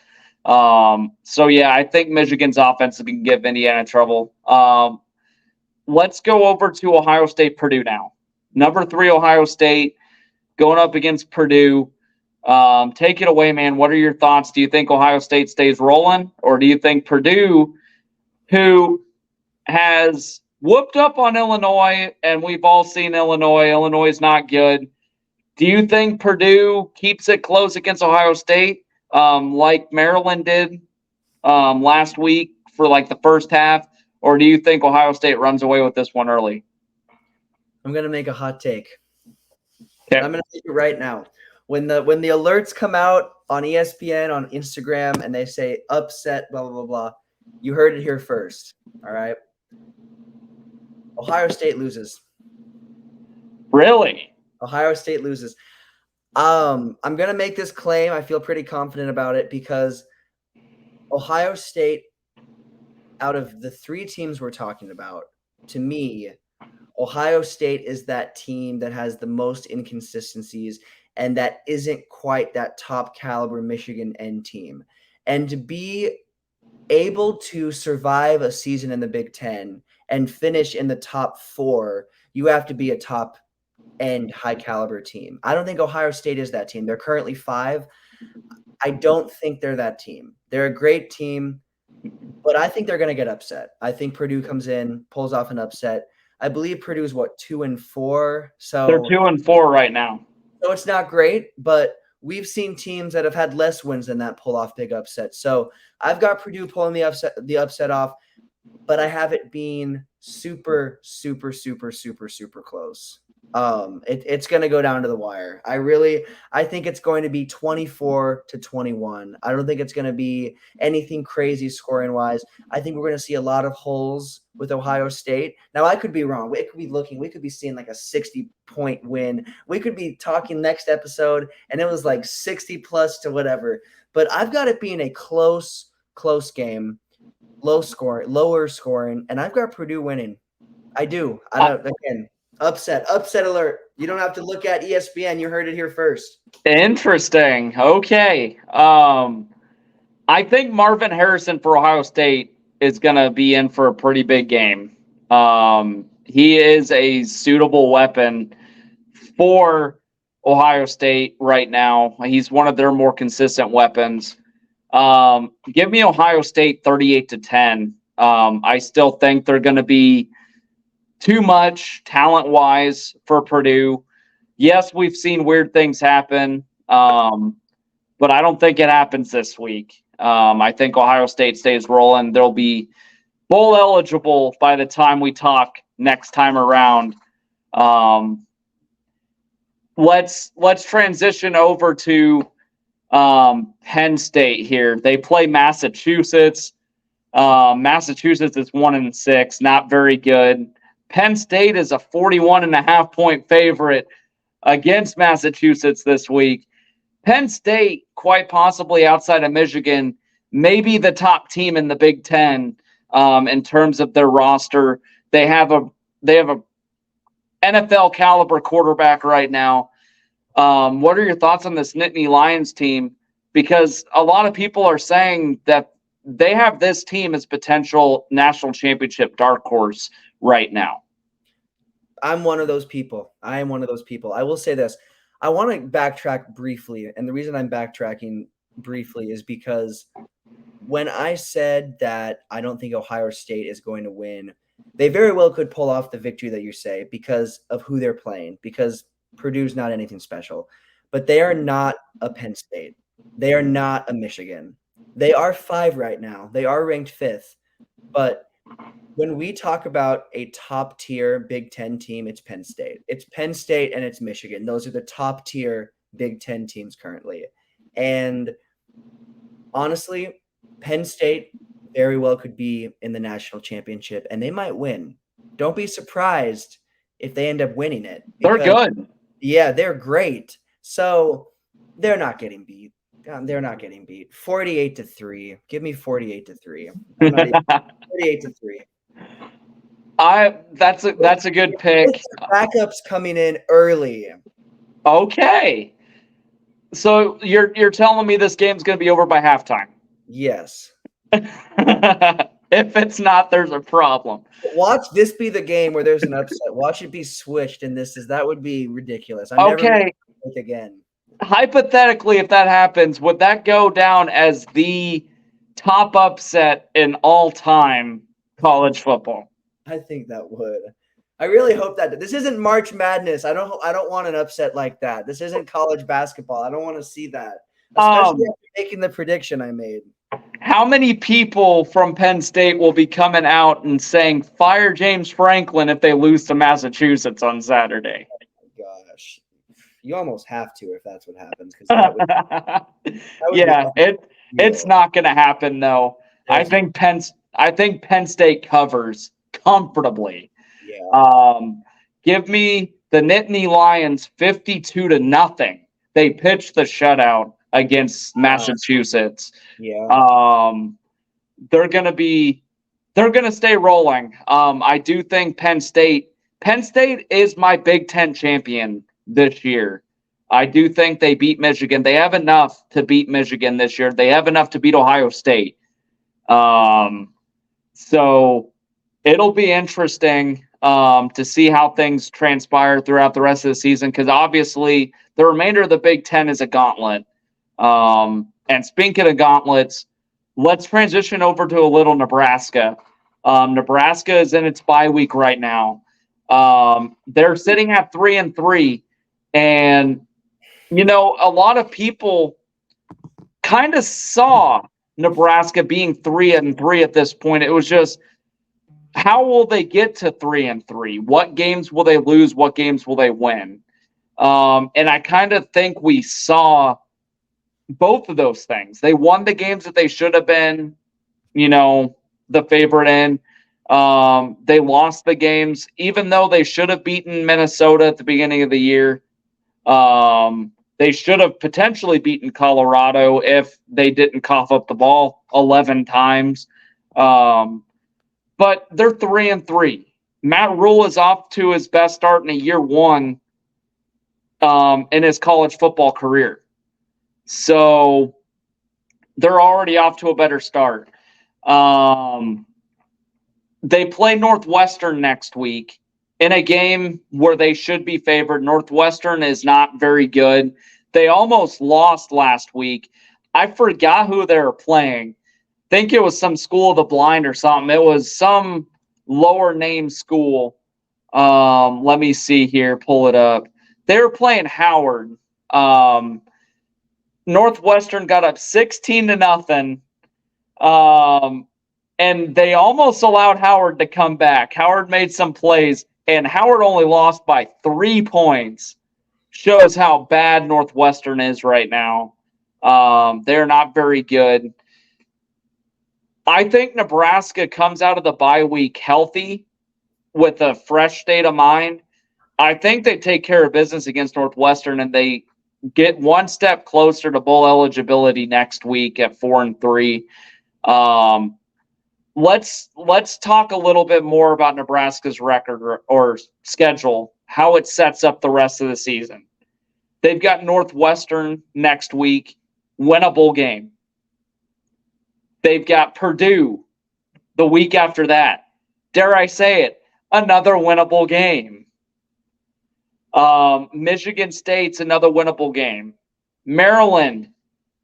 So, yeah, I think Michigan's offense can give Indiana trouble. Let's go over to Ohio State, Purdue now. Number 3, Ohio State, going up against Purdue. Take it away, man. What are your thoughts? Do you think Ohio State stays rolling, or do you think Purdue, who has whooped up on Illinois, and we've all seen Illinois is not good. Do you think Purdue keeps it close against Ohio State, like Maryland did last week for like the first half, or do you think Ohio State runs away with this one early? I'm going to make a hot take. Okay. I'm going to make it right now. When the alerts come out on ESPN, on Instagram, and they say upset, blah, blah, blah, blah, you heard it here first, all right? Ohio State loses. Really? Ohio State loses. I'm going to make this claim. I feel pretty confident about it because Ohio State, out of the 3 teams we're talking about, to me, Ohio State is that team that has the most inconsistencies and that isn't quite that top caliber Michigan N team. And to be able to survive a season in the Big Ten and finish in the top 4, you have to be a top end high caliber team. I don't think Ohio State is that team. They're currently 5. I don't think they're that team. They're a great team, but I think they're going to get upset. I think Purdue comes in, pulls off an upset. I believe Purdue's 2-4. So they're 2-4 right now. So it's not great, but we've seen teams that have had less wins than that pull off big upsets. So I've got Purdue pulling the upset off, but I have it being super, super, super, super, super close. It's going to go down to the wire. I think it's going to be 24-21. I don't think it's going to be anything crazy scoring wise. I think we're going to see a lot of holes with Ohio State. Now I could be wrong. We could be seeing like a 60-point win. We could be talking next episode and it was like 60 plus to whatever, but I've got it being a close game, lower scoring. And I've got Purdue winning. I do. Upset alert. You don't have to look at ESPN. You heard it here first. Interesting. Okay. I think Marvin Harrison for Ohio State is going to be in for a pretty big game. He is a suitable weapon for Ohio State right now. He's one of their more consistent weapons. Give me Ohio State 38-10. I still think they're going to be too much talent-wise for Purdue. Yes, we've seen weird things happen, but I don't think it happens this week. I think Ohio State stays rolling. They'll be bowl eligible by the time we talk next time around. Let's transition over to Penn State here. They play Massachusetts. Massachusetts is 1-6, not very good. Penn State is a 41.5-point favorite against Massachusetts this week. Penn State, quite possibly outside of Michigan, may be the top team in the Big Ten in terms of their roster. They have a NFL caliber quarterback right now. What are your thoughts on this Nittany Lions team? Because a lot of people are saying that they have this team as potential national championship dark horse right now. I'm one of those people. I am one of those people. I will say this. I want to backtrack briefly. And the reason I'm backtracking briefly is because when I said that I don't think Ohio State is going to win, they very well could pull off the victory that you say because of who they're playing, because Purdue's not anything special. But they are not a Penn State. They are not a Michigan. They are 5 right now. They are ranked 5th. But when we talk about a top-tier Big Ten team, it's Penn State. It's Penn State and it's Michigan. Those are the top-tier Big Ten teams currently. And honestly, Penn State very well could be in the national championship, and they might win. Don't be surprised if they end up winning it. They're good. Yeah, they're great. So they're not getting beat. They're not getting beat. 48-3. Give me 48-3. 48-3. That's a good pick. Backups coming in early. Okay. So you're telling me this game's going to be over by halftime? Yes. If it's not, there's a problem. Watch this be the game where there's an upset. Watch it be switched, and that would be ridiculous. Okay. Never again. Hypothetically, if that happens, would that go down as the top upset in all-time college football? I think that would. I really hope that this isn't March Madness. I don't want an upset like that. This isn't college basketball. I don't want to see that, especially after making the prediction I made. How many people from Penn State will be coming out and saying fire James Franklin if they lose to Massachusetts on Saturday? Oh my gosh. You almost have to if that's what happens. It's not going to happen though. I think Penn State covers comfortably. Yeah. Give me the Nittany Lions 52-0. They pitched the shutout against Massachusetts. Yeah. They're gonna stay rolling. I do think Penn State is my Big Ten champion this year. I do think they beat Michigan. They have enough to beat Michigan this year. They have enough to beat Ohio State. So it'll be interesting to see how things transpire throughout the rest of the season, because obviously the remainder of the Big Ten is a gauntlet. And speaking of gauntlets, let's transition over to a little Nebraska. Nebraska is in its bye week right now. They're sitting at 3-3, and a lot of people kind of saw Nebraska being 3-3 at this point. It was just, how will they get to 3-3? What games will they lose? What games will they win? And I kind of think we saw both of those things. They won the games that they should have been, the favorite in. They lost the games, even though they should have beaten Minnesota at the beginning of the year. They should have potentially beaten Colorado if they didn't cough up the ball 11 times. But they're 3-3. Matt Rule is off to his best start in a year one in his college football career. So they're already off to a better start. They play Northwestern next week in a game where they should be favored. Northwestern is not very good. They almost lost last week. I forgot who they were playing. I think it was some school of the blind or something. It was some lower name school. Let me see here. Pull it up. They were playing Howard. Northwestern got up 16-0. And they almost allowed Howard to come back. Howard made some plays, and Howard only lost by 3 points. Shows how bad Northwestern is right now. They're not very good. I think Nebraska comes out of the bye week healthy with a fresh state of mind. I think they take care of business against Northwestern, and they get one step closer to bowl eligibility next week at 4-3. Let's talk a little bit more about Nebraska's record or schedule, how it sets up the rest of the season. They've got Northwestern next week, winnable game. They've got Purdue the week after that. Dare I say it, another winnable game. Michigan State's another winnable game. Maryland,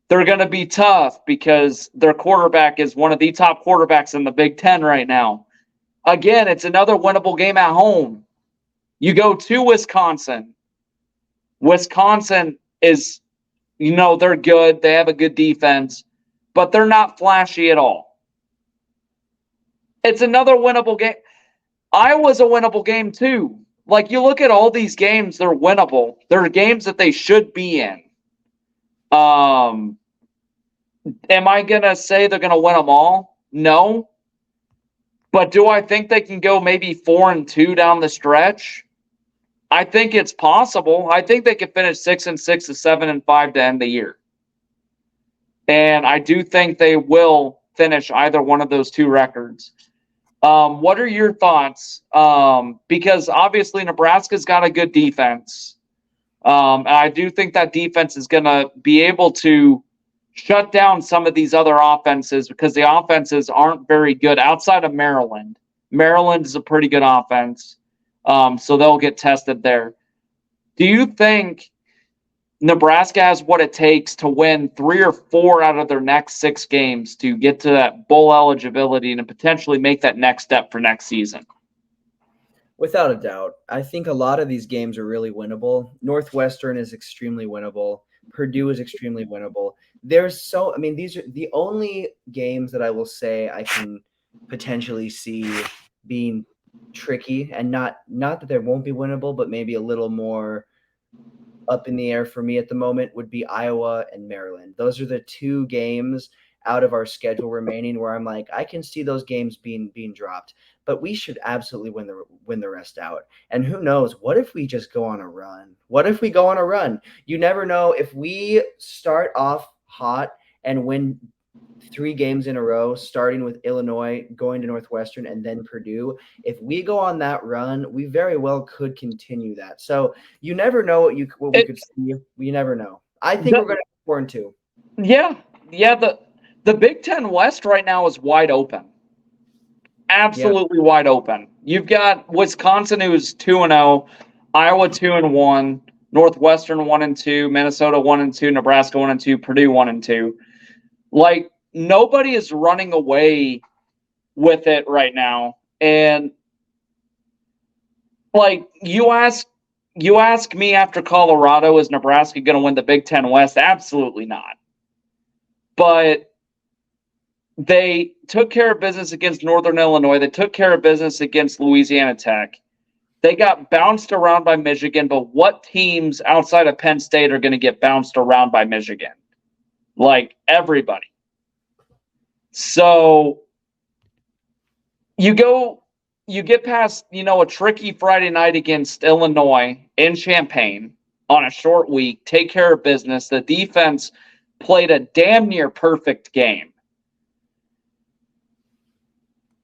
they're going to be tough because their quarterback is one of the top quarterbacks in the Big Ten right now. Again, it's another winnable game at home. You go to Wisconsin. Wisconsin is, they're good. They have a good defense, but they're not flashy at all. It's another winnable game. Iowa's a winnable game too. Like, you look at all these games, they're winnable. They're games that they should be in. Am I going to say they're going to win them all? No. But do I think they can go maybe 4-2 down the stretch? I think it's possible. I think they could finish 6-6 to 7-5 to end the year. And I do think they will finish either one of those two records. What are your thoughts? Because obviously Nebraska's got a good defense. And I do think that defense is going to be able to shut down some of these other offenses, because the offenses aren't very good outside of Maryland. Maryland is a pretty good offense. So they'll get tested there. Do you think Nebraska has what it takes to win 3 or 4 out of their next 6 games to get to that bowl eligibility and potentially make that next step for next season? Without a doubt. I think a lot of these games are really winnable. Northwestern is extremely winnable. Purdue is extremely winnable. These are the only games that I will say I can potentially see being tricky, and not that there won't be winnable, but maybe a little more up in the air for me at the moment would be Iowa and Maryland. Those are the 2 games out of our schedule remaining where I'm like, I can see those games being dropped, but we should absolutely win the rest out. And who knows, what if we just go on a run? What if we go on a run? You never know. If we start off hot and win 3 games in a row, starting with Illinois, going to Northwestern, and then Purdue. If we go on that run, we very well could continue that. So you never know what we could see. You never know. I think we're going to be 4-2. Yeah. The Big Ten West right now is wide open. Absolutely wide open. You've got Wisconsin, who's 2-0, Iowa 2-1, Northwestern 1-2, Minnesota 1-2, Nebraska 1-2, Purdue 1-2. Like, nobody is running away with it right now. And like, you ask me after Colorado, is Nebraska going to win the Big Ten West? Absolutely not. But they took care of business against Northern Illinois. They took care of business against Louisiana Tech. They got bounced around by Michigan, but what teams outside of Penn State are going to get bounced around by Michigan? Like, everybody. So you get past, a tricky Friday night against Illinois in Champaign on a short week, take care of business. The defense played a damn near perfect game.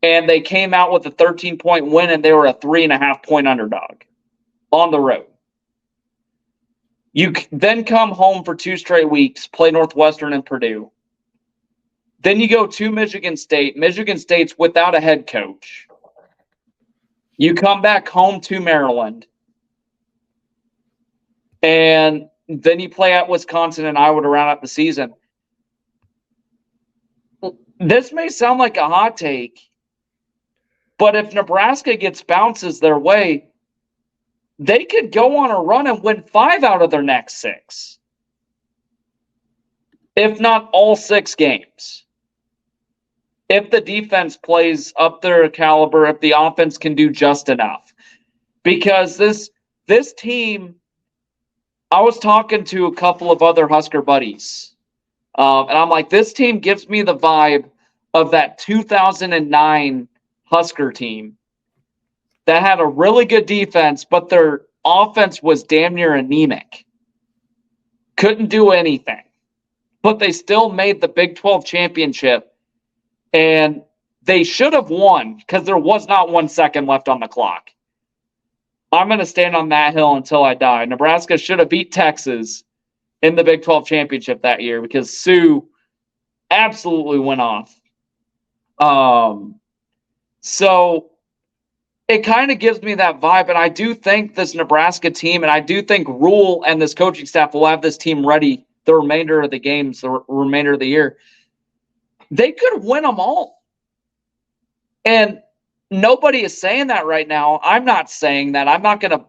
And they came out with a 13-point win, and they were a 3.5-point underdog on the road. You then come home for 2 straight weeks, play Northwestern and Purdue. Then you go to Michigan State. Michigan State's without a head coach. You come back home to Maryland. And then you play at Wisconsin and Iowa to round out the season. This may sound like a hot take, but if Nebraska gets bounces their way, they could go on a run and win 5 out of their next 6. If not all 6 games. If the defense plays up their caliber, if the offense can do just enough. Because this team, I was talking to a couple of other Husker buddies, and I'm like, this team gives me the vibe of that 2009 Husker team that had a really good defense, but their offense was damn near anemic. Couldn't do anything. But they still made the Big 12 championship. And they should have won because there was not 1 second left on the clock. I'm going to stand on that hill until I die. Nebraska should have beat Texas in the Big 12 championship that year because Sue absolutely went off. So it kind of gives me that vibe. And I do think this Nebraska team, and I do think Rule and this coaching staff will have this team ready the remainder of the games, the remainder of the year. They could win them all. And nobody is saying that right now. I'm not saying that. I'm not going to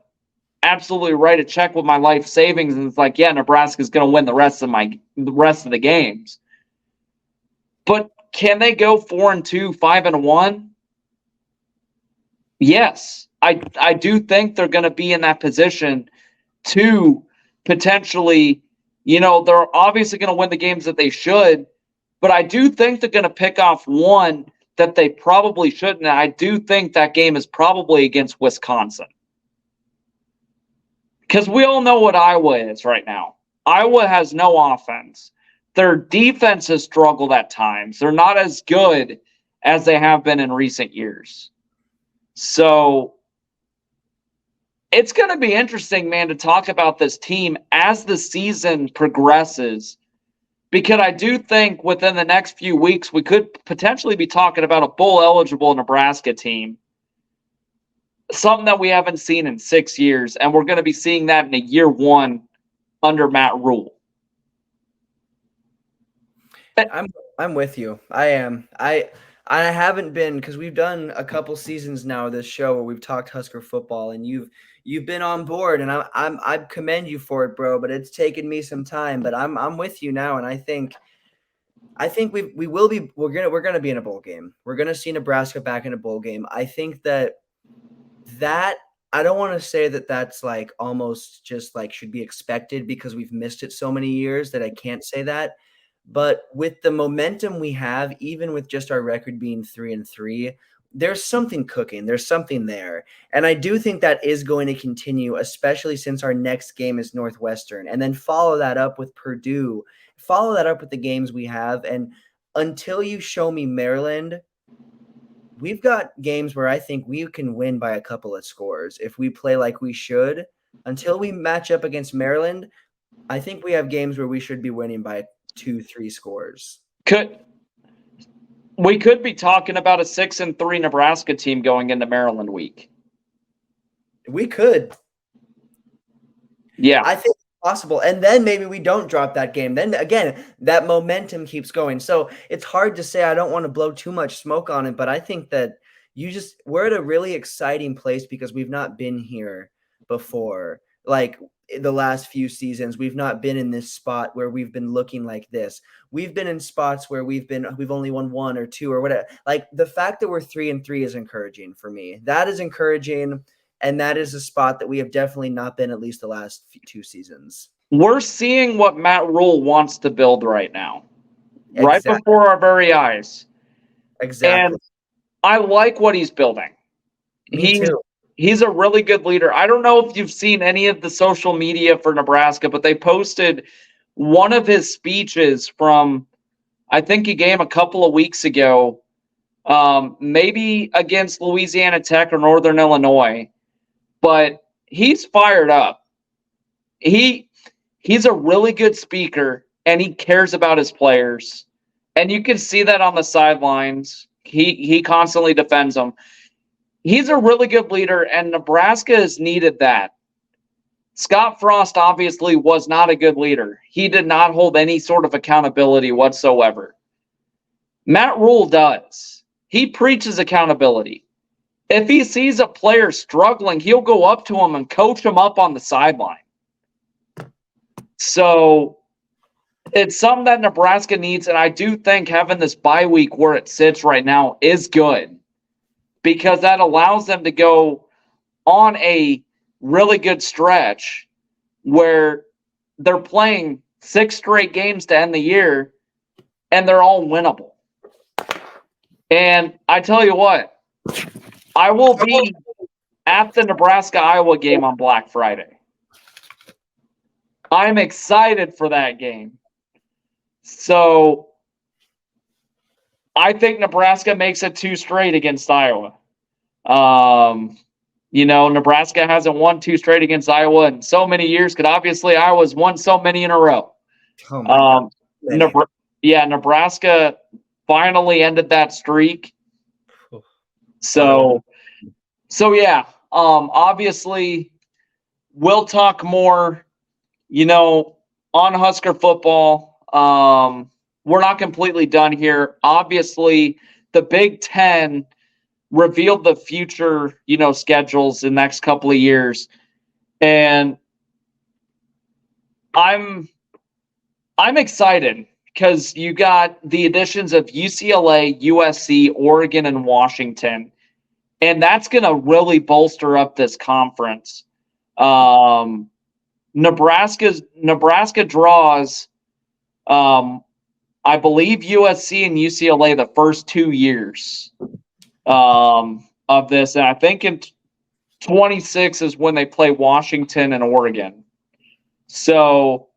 absolutely write a check with my life savings and it's like, yeah, Nebraska's going to win the rest of the games. But can they go 4-2, 5-1? Yes. I do think they're going to be in that position to potentially, they're obviously going to win the games that they should. But I do think they're going to pick off one that they probably shouldn't. And I do think that game is probably against Wisconsin. Because we all know what Iowa is right now. Iowa has no offense. Their defense has struggled at times. They're not as good as they have been in recent years. So it's going to be interesting, man, to talk about this team as the season progresses. Because I do think within the next few weeks, we could potentially be talking about a bowl-eligible Nebraska team. Something that we haven't seen in 6 years. And we're going to be seeing that in year 1 under Matt Rule. I'm with you. I am. I haven't been, because we've done a couple seasons now of this show where we've talked Husker football, and you've been on board, and I commend you for it, bro. But it's taken me some time. But I'm with you now, and I think we will be. We're gonna be in a bowl game. We're gonna see Nebraska back in a bowl game. I think that I don't want to say that that's like almost just like should be expected because we've missed it so many years that I can't say that. But with the momentum we have, even with just our record being 3-3, there's something cooking. There's something there. And I do think that is going to continue, especially since our next game is Northwestern. And then follow that up with Purdue. Follow that up with the games we have. And until you show me Maryland, we've got games where I think we can win by a couple of scores if we play like we should. Until we match up against Maryland, I think we have games where we should be winning by 2-3 scores. We could be talking about a 6-3 Nebraska team going into Maryland week. We could. Yeah. I think it's possible. And then maybe we don't drop that game. Then again, that momentum keeps going. So it's hard to say. I don't want to blow too much smoke on it, but I think that we're at a really exciting place because we've not been here before. Like the last few seasons, we've not been in this spot where we've been looking like this. We've been in spots where we've only won 1 or 2 or whatever. Like the fact that we're 3-3 is encouraging for me. That is encouraging. And that is a spot that we have definitely not been at least the last 2 seasons. We're seeing what Matt Rule wants to build right now, right Exactly. before our very eyes. Exactly. And I like what he's building. Me too. He's a really good leader. I don't know if you've seen any of the social media for Nebraska, but they posted one of his speeches from, I think, a game a couple of weeks ago, maybe against Louisiana Tech or Northern Illinois. But he's fired up. He's a really good speaker, and he cares about his players. And you can see that on the sidelines. He constantly defends them. He's a really good leader, and Nebraska has needed that. Scott Frost obviously was not a good leader. He did not hold any sort of accountability whatsoever. Matt Rule does. He preaches accountability. If he sees a player struggling, he'll go up to him and coach him up on the sideline. So it's something that Nebraska needs, and I do think having this bye week where it sits right now is good because that allows them to go on a really good stretch where they're playing 6 straight games to end the year, and they're all winnable. And I tell you what, I will be at the Nebraska-Iowa game on Black Friday. I'm excited for that game. So I think Nebraska makes it 2 straight against Iowa. Nebraska hasn't won 2 straight against Iowa in so many years because obviously Iowa's won so many in a row. Oh my God. Nebraska finally ended that streak. So yeah, obviously we'll talk more, on Husker football. We're not completely done here. Obviously, the Big Ten revealed the future, schedules in the next couple of years. And I'm excited because you got the additions of UCLA, USC, Oregon, and Washington. And that's going to really bolster up this conference. Nebraska draws, I believe, USC and UCLA the first 2 years of this. And I think in 26 is when they play Washington and Oregon. So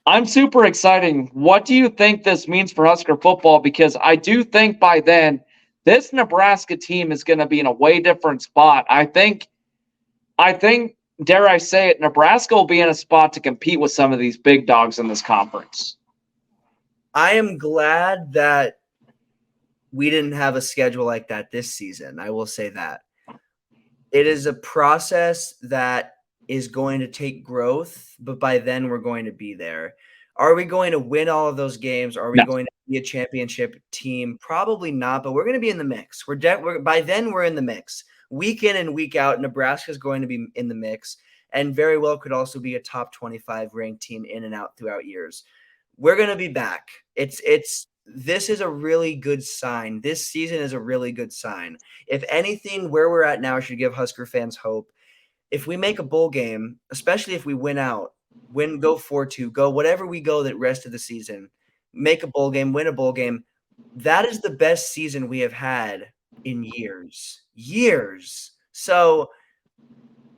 I'm super excited. What do you think this means for Husker football? Because I do think by then, this Nebraska team is going to be in a way different spot. I think, dare I say it, Nebraska will be in a spot to compete with some of these big dogs in this conference. I am glad that we didn't have a schedule like that this season. I will say that. It is a process that is going to take growth, but by then we're going to be there. Are we going to win all of those games? Are we going to be a championship team? Probably not, but we're going to be in the mix. By then we're in the mix. Week in and week out, Nebraska is going to be in the mix and very well could also be a top 25 ranked team in and out throughout years. We're going to be back. This is a really good sign. This season is a really good sign. If anything, where we're at now should give Husker fans hope. If we make a bowl game, especially if we win out, go 4-2, go whatever we go the rest of the season, make a bowl game, win a bowl game, that is the best season we have had in years. So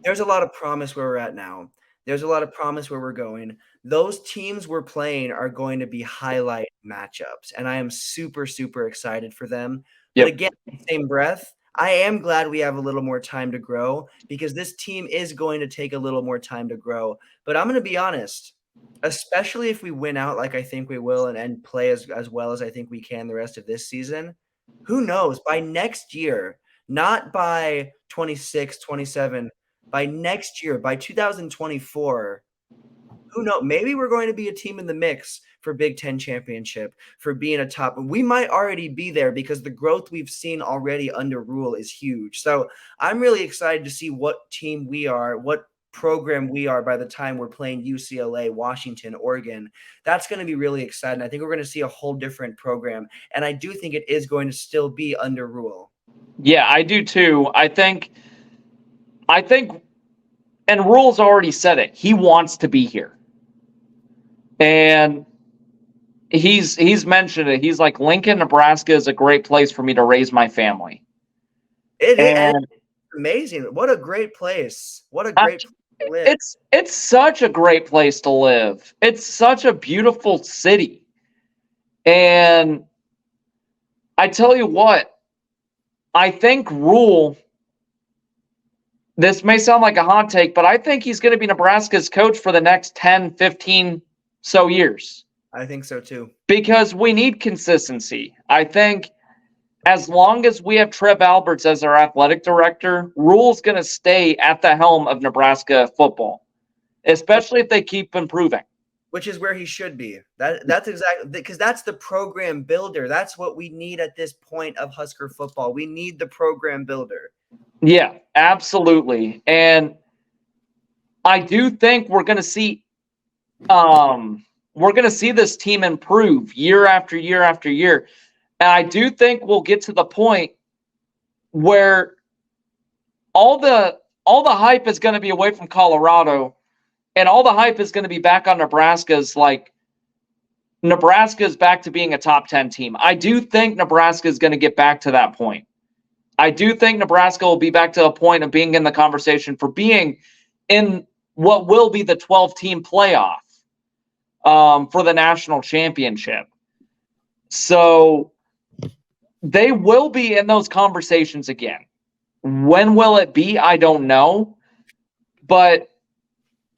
there's a lot of promise where we're at now. There's a lot of promise where we're going. Those teams we're playing are going to be highlight matchups, and I am super, super excited for them. But Yep. again, same breath, I am glad we have a little more time to grow because this team is going to take a little more time to grow. But I'm going to be honest, especially if we win out like I think we will and play as well as I think we can the rest of this season, who knows? By next year, not by 26, 27, by next year, by 2024, who knows? Maybe we're going to be a team in the mix for Big Ten championship, for being a top. We might already be there because the growth we've seen already under Rule is huge. So I'm really excited to see what team we are, what program we are by the time we're playing UCLA, Washington, Oregon. That's going to be really exciting. I think we're going to see a whole different program. And I do think it is going to still be under Rule. Yeah, I do too. I think, and Rule's already said it. He wants to be here. And he's mentioned it. He's like, Lincoln, Nebraska is a great place for me to raise my family. It's amazing. What a great place. What a great place to live. It's such a great place to live. It's such a beautiful city. And I tell you what, I think Rule, this may sound like a hot take, but I think he's going to be Nebraska's coach for the next 10, 15 so years. I think so too. Because we need consistency. I think as long as we have Trev Alberts as our athletic director, Rule's going to stay at the helm of Nebraska football, especially if they keep improving. Which is where he should be. That's exactly because that's the program builder. That's what we need at this point of Husker football. We need the program builder. Yeah, absolutely. And I do think we're going to see this team improve year after year after year. And I do think we'll get to the point where all the hype is going to be away from Colorado and all the hype is going to be back on Nebraska's, like, Nebraska's back to being a top 10 team. I do think Nebraska is going to get back to that point. I do think Nebraska will be back to a point of being in the conversation for being in what will be the 12-team playoff for the national championship. So they will be in those conversations again. When will it be? I don't know. But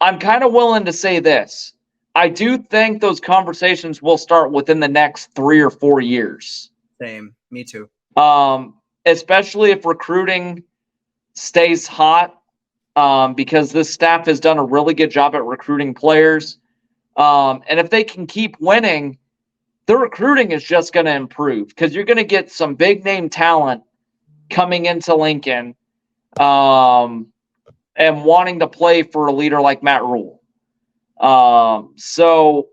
I'm kind of willing to say this. I do think those conversations will start within the next 3 or 4 years. Same. Me too. Especially if recruiting stays hot, because this staff has done a really good job at recruiting players. And if they can keep winning, the recruiting is just going to improve because you're going to get some big name talent coming into Lincoln and wanting to play for a leader like Matt Rule. So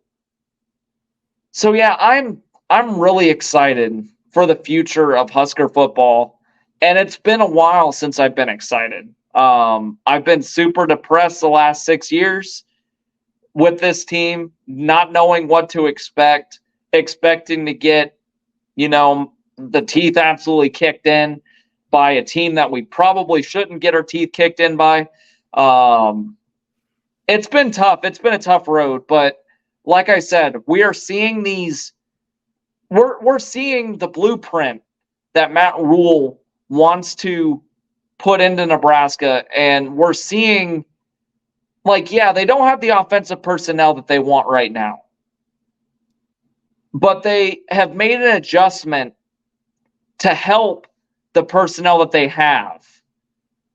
yeah, I'm really excited for the future of Husker football. And it's been a while since I've been excited. I've been super depressed the last 6 years with this team, not knowing what to expect, expecting to get, the teeth absolutely kicked in by a team that we probably shouldn't get our teeth kicked in by. It's been tough. It's been a tough road, but like I said, we are seeing we're seeing the blueprint that Matt Rule wants to put into Nebraska, and we're seeing, they don't have the offensive personnel that they want right now, but they have made an adjustment to help the personnel that they have.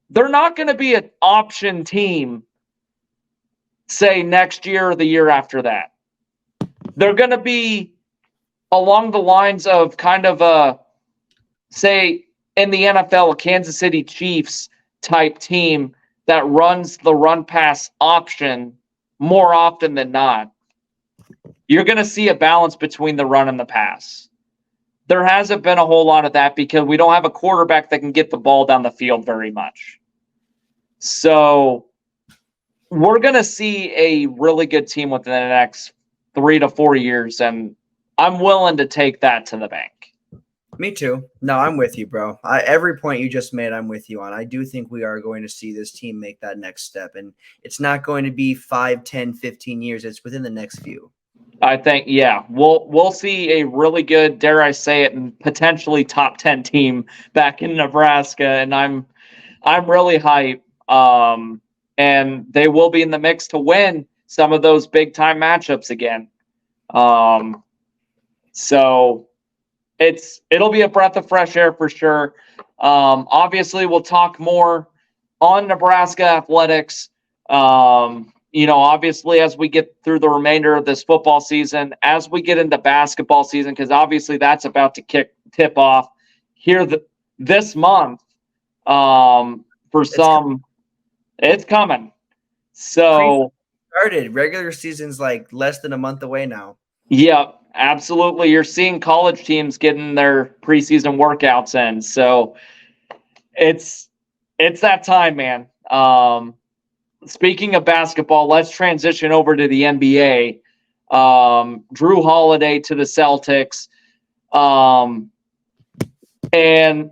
They're not going to be an option team, say, next year or the year after that. They're going to be along the lines of kind of say, in the NFL, a Kansas City Chiefs type team that runs the run pass option more often than not. You're going to see a balance between the run and the pass. There hasn't been a whole lot of that because we don't have a quarterback that can get the ball down the field very much. So we're going to see a really good team within the next 3 to 4 years, and I'm willing to take that to the bank. Me too. No, I'm with you, bro. Every point you just made, I'm with you on. I do think we are going to see this team make that next step. And it's not going to be 5, 10, 15 years. It's within the next few. I think, yeah, we'll see a really good, dare I say it, and potentially top 10 team back in Nebraska, and I'm really hyped. And they will be in the mix to win some of those big time matchups again. So it'll be a breath of fresh air for sure. Obviously, we'll talk more on Nebraska athletics. Obviously, as we get through the remainder of this football season, as we get into basketball season, because obviously that's about to tip off here this month. For some, it's coming. So started. Regular season's like less than a month away now. Yeah, absolutely. You're seeing college teams getting their preseason workouts in. So it's that time, man. Speaking of basketball, let's transition over to the NBA. JRue Holiday to the Celtics. And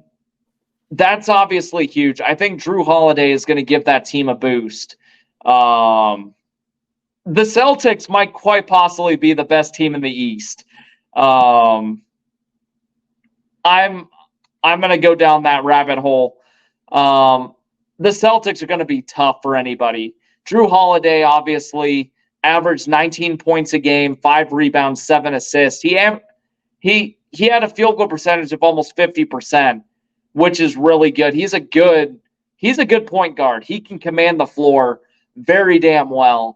that's obviously huge. I think JRue Holiday is going to give that team a boost. The Celtics might quite possibly be the best team in the East. I'm going to go down that rabbit hole. The Celtics are going to be tough for anybody. JRue Holiday obviously averaged 19 points a game, 5 rebounds, 7 assists. He had a field goal percentage of almost 50%, which is really good. He's a good point guard. He can command the floor very damn well.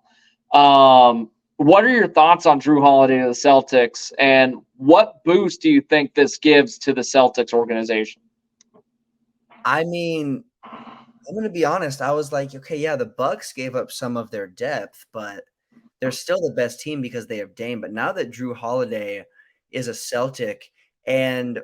What are your thoughts on JRue Holiday to the Celtics, and what boost do you think this gives to the Celtics organization? I mean, I'm going to be honest. I was like, okay, yeah, the Bucks gave up some of their depth, but they're still the best team because they have Dame. But now that JRue Holiday is a Celtic, and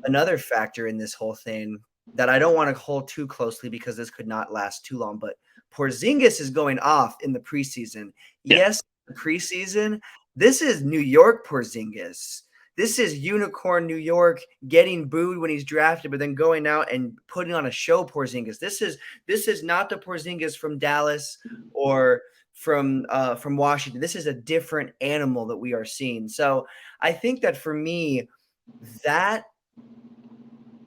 another factor in this whole thing that I don't want to hold too closely because this could not last too long, but Porzingis is going off in the preseason. Yeah. Yes, the preseason. This is New York Porzingis. This is Unicorn New York getting booed when he's drafted, but then going out and putting on a show Porzingis. This is not the Porzingis from Dallas or from Washington. This is a different animal that we are seeing. So I think that for me, that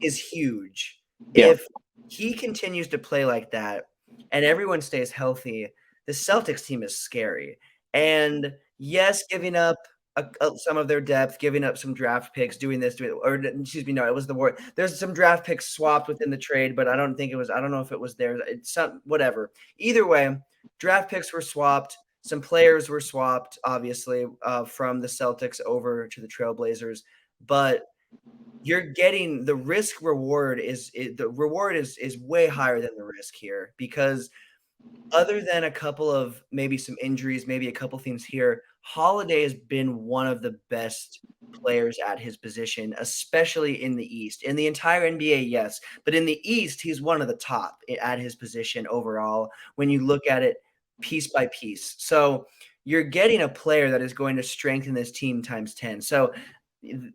is huge. Yeah. If he continues to play like that and everyone stays healthy, the Celtics team is scary. And yes, giving up some of their depth, giving up some draft picks, doing this, it was the word. There's some draft picks swapped within the trade, but I don't know if it was there. It's whatever. Either way, draft picks were swapped. Some players were swapped, obviously, from the Celtics over to the Trailblazers. But you're getting the risk reward is way higher than the risk here, because other than a couple of maybe some injuries, maybe a couple things here, Holiday has been one of the best players at his position, especially in the East. In the entire NBA, yes, but in the East, he's one of the top at his position overall when you look at it piece by piece. So you're getting a player that is going to strengthen this team times 10. So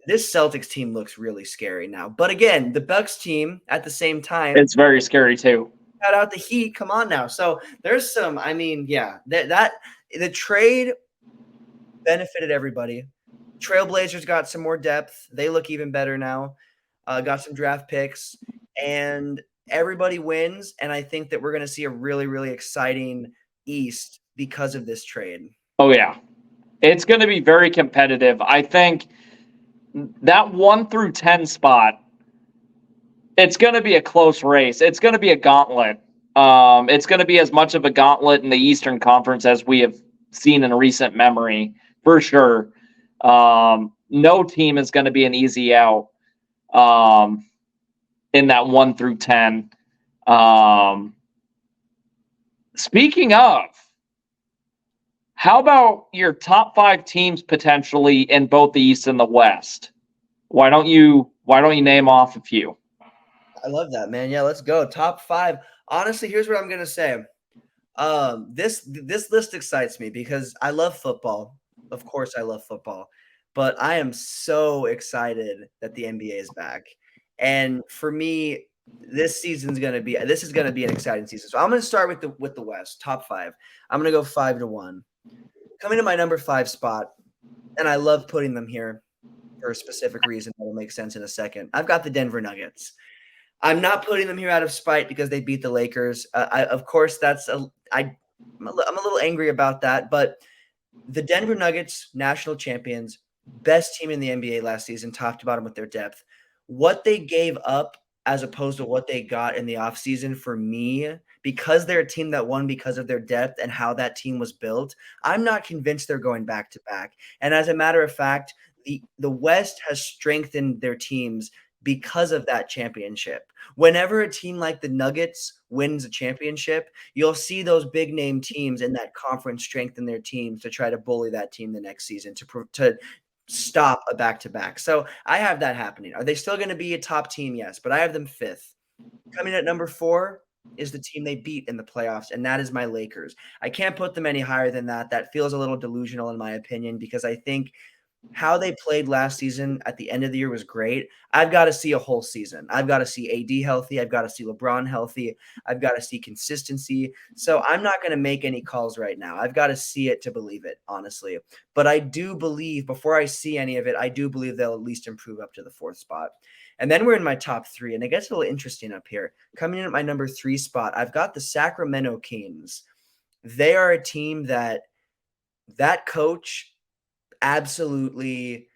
this Celtics team looks really scary now. But again, the Bucks team at the same time, it's very scary too. Got out the Heat. Come on now. So there's some. I mean, yeah, that the trade benefited everybody. Trailblazers got some more depth. They look even better now. Got some draft picks, and everybody wins. And I think that we're going to see a really, really exciting East because of this trade. Oh yeah, it's going to be very competitive. I think that 1 through 10 spot, it's going to be a close race. It's going to be a gauntlet. It's going to be as much of a gauntlet in the Eastern Conference as we have seen in recent memory, for sure. No team is going to be an easy out in that 1 through 10. Speaking of, how about your top 5 teams potentially in both the East and the West? Why don't you name off a few? I love that, man. Yeah, let's go. Top 5. Honestly, here's what I'm gonna say. This list excites me because I love football. Of course, I love football. but I am so excited that the NBA is back. And for me, this is going to be an exciting season. So I'm going to start with the West, top 5. I'm going to go 5-1. Coming to my number 5 spot, and I love putting them here for a specific reason that will make sense in a second. I've got the Denver Nuggets. I'm not putting them here out of spite because they beat the Lakers. Of course, I'm a little angry about that, but the Denver Nuggets, national champions, best team in the NBA last season, top to bottom with their depth. What they gave up as opposed to what they got in the offseason for me, because they're a team that won because of their depth and how that team was built, I'm not convinced they're going back to back. And as a matter of fact, the West has strengthened their teams because of that championship. Whenever a team like the Nuggets wins a championship, you'll see those big name teams in that conference strengthen their teams to try to bully that team the next season to stop a back-to-back. So I have that happening. Are they still going to be a top team? Yes, but I have them 5th. Coming at number 4 is the team they beat in the playoffs, and that is my Lakers. I can't put them any higher than that. That feels a little delusional in my opinion, because I think how they played last season at the end of the year was great. I've got to see a whole season. I've got to see AD healthy. I've got to see LeBron healthy. I've got to see consistency. So I'm not going to make any calls right now. I've got to see it to believe it, honestly. But I do believe, before I see any of it, I do believe they'll at least improve up to the 4th spot. And then we're in my top 3, and it gets a little interesting up here. Coming in at my number 3 spot, I've got the Sacramento Kings. They are a team that coach absolutely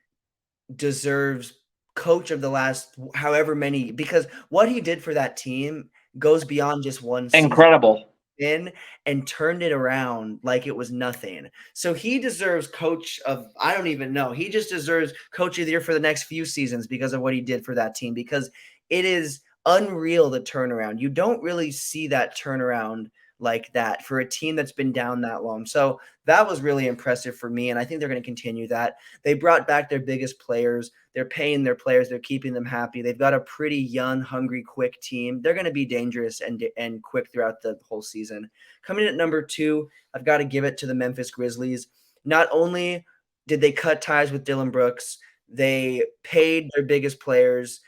deserves coach of the last however many, because what he did for that team goes beyond just one season. Incredible. In and turned it around like it was nothing. So he deserves coach of, I don't even know. He just deserves coach of the year for the next few seasons because of what he did for that team, because it is unreal, the turnaround. You don't really see that turnaround like that for a team that's been down that long. So that was really impressive for me, and I think they're going to continue that. They brought back their biggest players. They're paying their players. They're keeping them happy. They've got a pretty young, hungry, quick team. They're going to be dangerous and quick throughout the whole season. Coming in at number 2, I've got to give it to the Memphis Grizzlies. Not only did they cut ties with Dylan Brooks, they paid their biggest players.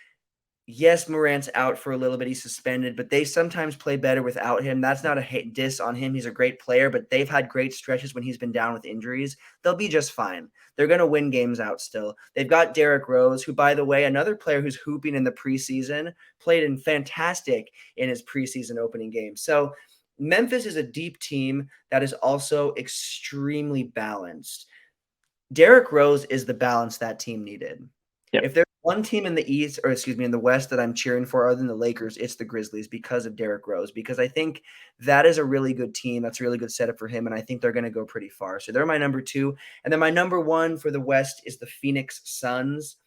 Yes, Morant's out for a little bit. He's suspended, but they sometimes play better without him. That's not a diss on him. He's a great player, but they've had great stretches when he's been down with injuries. They'll be just fine. They're going to win games out still. They've got Derrick Rose, who, by the way, another player who's hooping in the preseason, played in fantastic in his preseason opening game. So Memphis is a deep team that is also extremely balanced. Derrick Rose is the balance that team needed. Yep. If there's one team in the West that I'm cheering for other than the Lakers, it's the Grizzlies because of Derrick Rose, because I think that is a really good team. That's a really good setup for him, and I think they're going to go pretty far. So they're my number 2. And then my number 1 for the West is the Phoenix Suns.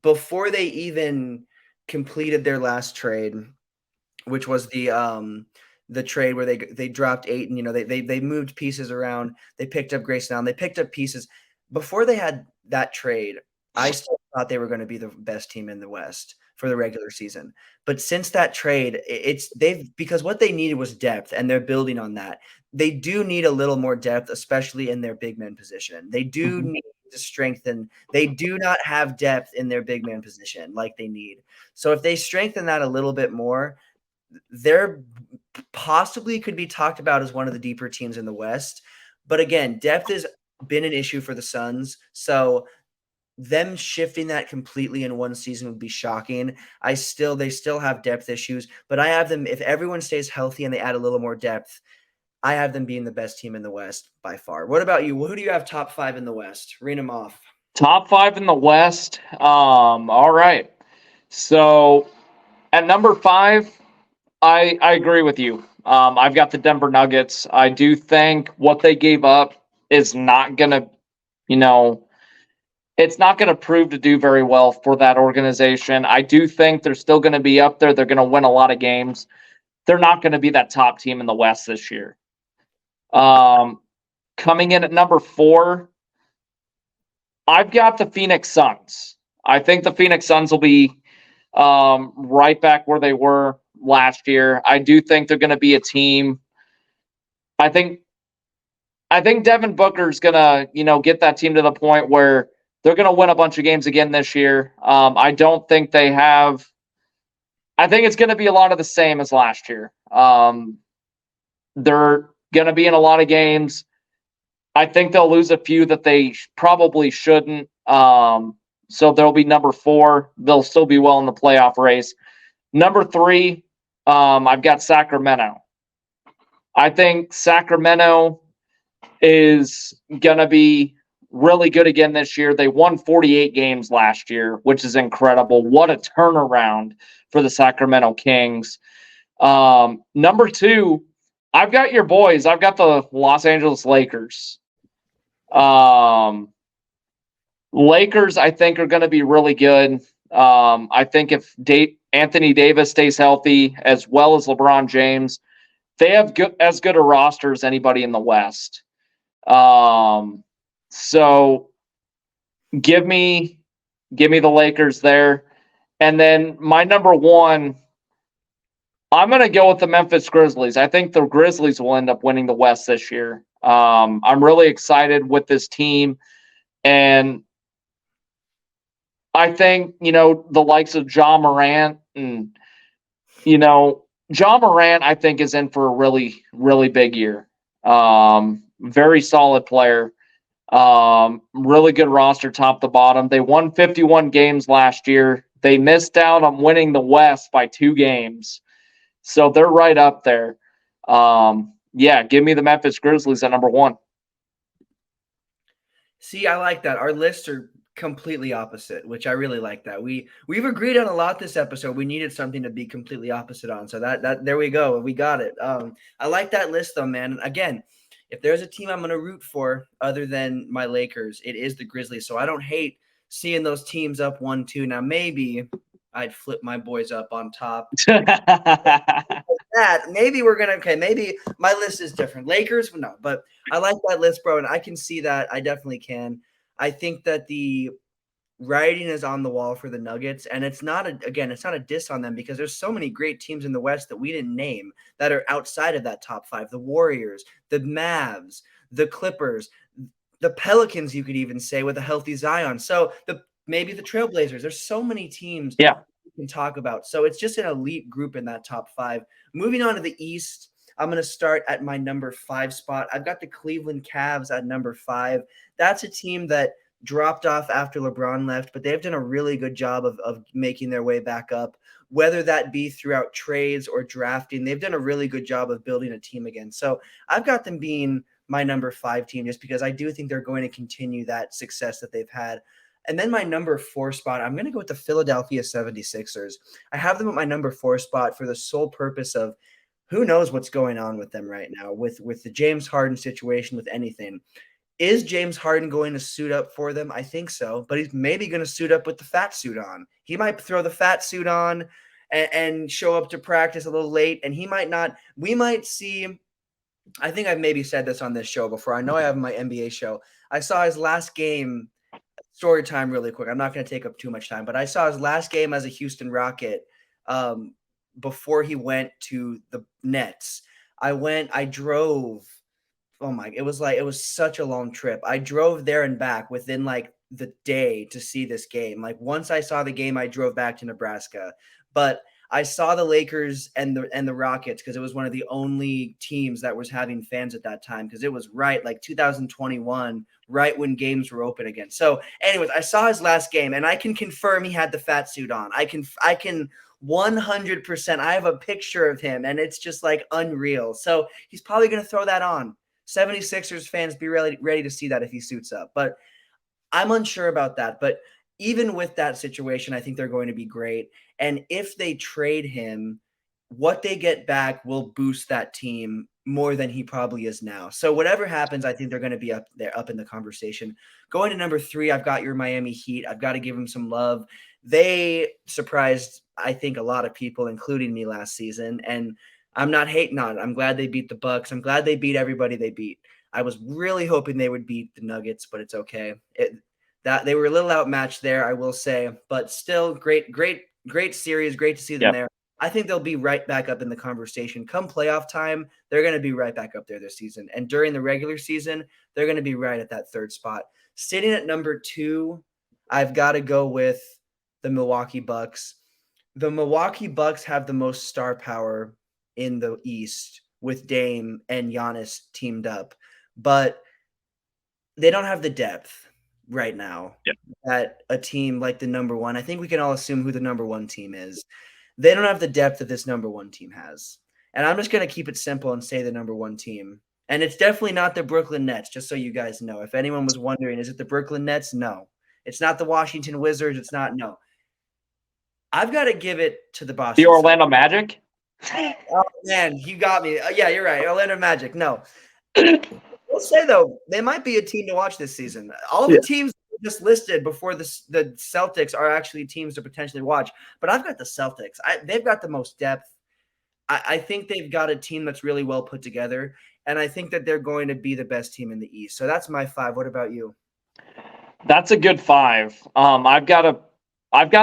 Before they even completed their last trade, which was the trade where they dropped 8 and they moved pieces around. They picked up Grayson Allen. They picked up pieces. Before they had that trade, I still thought they were going to be the best team in the West for the regular season. But since that trade, because what they needed was depth, and they're building on that. They do need a little more depth, especially in their big man position. They do need to strengthen. They do not have depth in their big man position like they need. So if they strengthen that a little bit more, they're possibly could be talked about as one of the deeper teams in the West. But again, depth has been an issue for the Suns. So them shifting that completely in one season would be shocking. They still have depth issues, but I have them, if everyone stays healthy and they add a little more depth, I have them being the best team in the West by far. What about you? Who do you have top 5 in the West? Read them off. Top 5 in the West. All right. So at number 5, I agree with you. I've got the Denver Nuggets. I do think what they gave up is not going to, it's not going to prove to do very well for that organization. I do think they're still going to be up there. They're going to win a lot of games. They're not going to be that top team in the West this year. Coming in at number 4, I've got the Phoenix Suns. I think the Phoenix Suns will be right back where they were last year. I do think they're going to be a team. I think Devin Booker's going to, get that team to the point where they're going to win a bunch of games again this year. I don't think they have. I think it's going to be a lot of the same as last year. They're going to be in a lot of games. I think they'll lose a few that they probably shouldn't. So they'll be number 4. They'll still be well in the playoff race. Number 3, I've got Sacramento. I think Sacramento is going to be really good again this year. They won 48 games last year, which is incredible. What a turnaround for the Sacramento Kings. Number 2, I've got your boys. I've got the Los Angeles Lakers. Lakers, I think, are going to be really good. I think if Anthony Davis stays healthy, as well as LeBron James, they have as good a roster as anybody in the West. So give me the Lakers there. And then my number 1, I'm going to go with the Memphis Grizzlies. I think the Grizzlies will end up winning the West this year. I'm really excited with this team. And I think, the likes of Ja Morant and, Ja Morant, I think, is in for a really, really big year. Very solid player. Really good roster top to bottom. They won 51 games last year. They missed out on winning the West by 2 games. So they're right up there. Give me the Memphis Grizzlies at number 1. See, I like that. Our lists are completely opposite, which I really like that. We've agreed on a lot this episode. We needed something to be completely opposite on. So that there we go. We got it. I like that list though, man. And again, if there's a team I'm going to root for other than my Lakers, it is the Grizzlies. So I don't hate seeing those teams up 1-2. Now maybe I'd flip my boys up on top. That maybe we're gonna maybe my list is different. Lakers, no, but I like that list, bro, and I can see that. I definitely can. I think that the writing is on the wall for the Nuggets, and it's not a diss on them because there's so many great teams in the West that we didn't name that are outside of that top 5. The Warriors, the Mavs, the Clippers, the Pelicans, you could even say, with a healthy Zion. So maybe the Trailblazers. There's so many teams. Yeah. Can talk about. So it's just an elite group in that top 5. Moving on to the East, I'm going to start at my number 5 spot. I've got the Cleveland Cavs at number 5. That's a team that dropped off after LeBron left, but they've done a really good job of making their way back up, whether that be throughout trades or drafting. They've done a really good job of building a team again. So I've got them being my number 5 team just because I do think they're going to continue that success that they've had. And then my number 4 spot, I'm going to go with the Philadelphia 76ers. I have them at my number 4 spot for the sole purpose of who knows what's going on with them right now with the James Harden situation, with anything. Is James Harden going to suit up for them? I think so, but he's maybe going to suit up with the fat suit on. He might throw the fat suit on and show up to practice a little late, and he might not. We might see – I think I've maybe said this on this show before. I know I have my NBA show. I saw his last game – story time really quick. I'm not going to take up too much time, but I saw his last game as a Houston Rocket before he went to the Nets. I drove. Oh my, it was such a long trip. I drove there and back within like the day to see this game. Like once I saw the game, I drove back to Nebraska, but I saw the Lakers and the Rockets because it was one of the only teams that was having fans at that time because it was right like 2021, right when games were open again. So anyways, I saw his last game and I can confirm he had the fat suit on. I can 100%. I have a picture of him and it's just like unreal. So he's probably going to throw that on. 76ers fans, be ready to see that if he suits up. But I'm unsure about that. But even with that situation, I think they're going to be great. And if they trade him, what they get back will boost that team more than he probably is now. So whatever happens, I think they're going to be up there, up in the conversation. Going to number 3, I've got your Miami Heat. I've got to give them some love. They surprised, I think, a lot of people, including me last season. And I'm not hating on it. I'm glad they beat the Bucks. I'm glad they beat everybody they beat. I was really hoping they would beat the Nuggets, but it's okay. That they were a little outmatched there, I will say, but still great series. Great to see them there. I think they'll be right back up in the conversation. Come playoff time, they're going to be right back up there this season. And during the regular season, they're going to be right at that 3rd spot. Sitting at number 2, I've got to go with the Milwaukee Bucks. The Milwaukee Bucks have the most star power in the East with Dame and Giannis teamed up, but they don't have the depth right now that a team like the number one. I think we can all assume who the number one team is. They don't have the depth that this number one team has. And I'm just going to keep it simple and say the number one team. And it's definitely not the Brooklyn Nets, just so you guys know. If anyone was wondering, is it the Brooklyn Nets? No. It's not the Washington Wizards. It's not. No. I've got to give it to the Boston. The Orlando Magic? Oh, man, you got me. Yeah, you're right. Orlando Magic. No. We'll say, though, they might be a team to watch this season. All the teams just listed before the Celtics are actually teams to potentially watch. But I've got the Celtics. They've got the most depth. I think they've got a team that's really well put together. And I think that they're going to be the best team in the East. So that's my 5. What about you? That's a good 5. I've got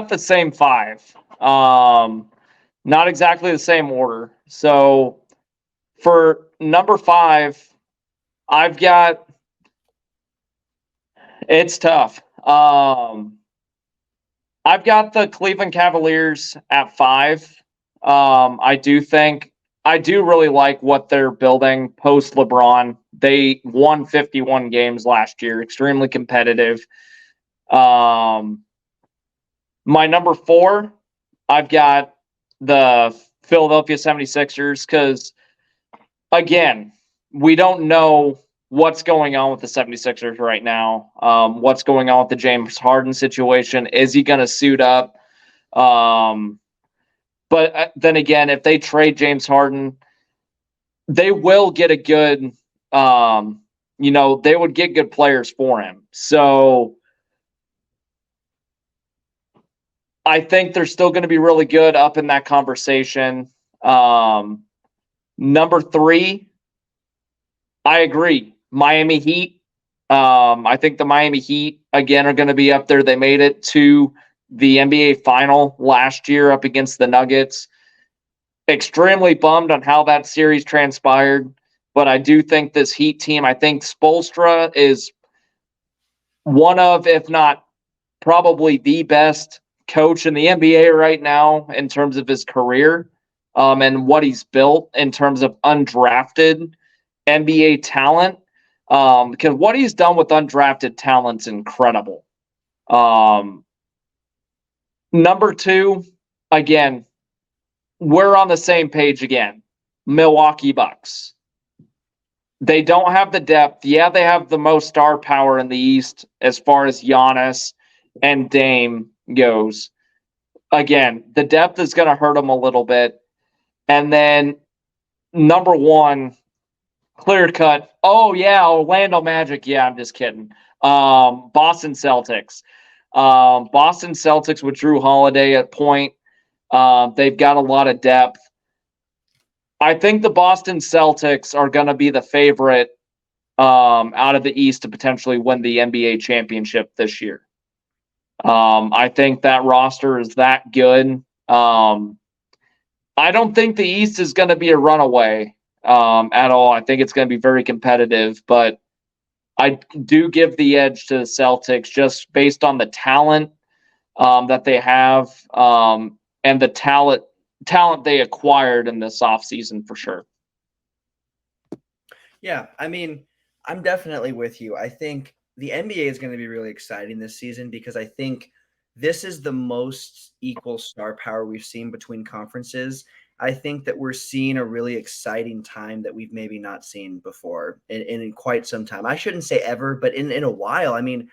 the same 5. Not exactly the same order. So for number 5, I've got it's tough. I've got the Cleveland Cavaliers at 5. I do really like what they're building post LeBron. They won 51 games last year, extremely competitive. My number 4, I've got the Philadelphia 76ers because, again, we don't know what's going on with the 76ers right now. What's going on with the James Harden situation? Is he going to suit up? But then again, if they trade James Harden, they will get a good, they would get good players for him. So I think they're still going to be really good up in that conversation. Number 3, I agree. Miami Heat. I think the Miami Heat, again, are going to be up there. They made it to the NBA final last year up against the Nuggets. Extremely bummed on how that series transpired, but I do think this Heat team, I think Spoelstra is one of, if not probably the best coach in the NBA right now in terms of his career and what he's built in terms of undrafted NBA talent. Because what he's done with undrafted talent's incredible. Number 2, again, we're on the same page again. Milwaukee Bucks. They don't have the depth. Yeah, they have the most star power in the East as far as Giannis and Dame goes. Again, the depth is going to hurt them a little bit. And then number 1, clear cut. Oh, yeah, Orlando Magic. Yeah, I'm just kidding. Boston Celtics. Boston Celtics with JRue Holiday at point. They've got a lot of depth. I think the Boston Celtics are going to be the favorite out of the East to potentially win the NBA championship this year. I think that roster is that good. I don't think the East is going to be a runaway at all. I think it's going to be very competitive, but I do give the edge to the Celtics just based on the talent that they have and the talent they acquired in this offseason for sure. Yeah, I mean, I'm definitely with you. I think the NBA is going to be really exciting this season because I think this is the most equal star power we've seen between conferences. I think that we're seeing a really exciting time that we've maybe not seen before in quite some time. I shouldn't say ever, but in a while. I mean,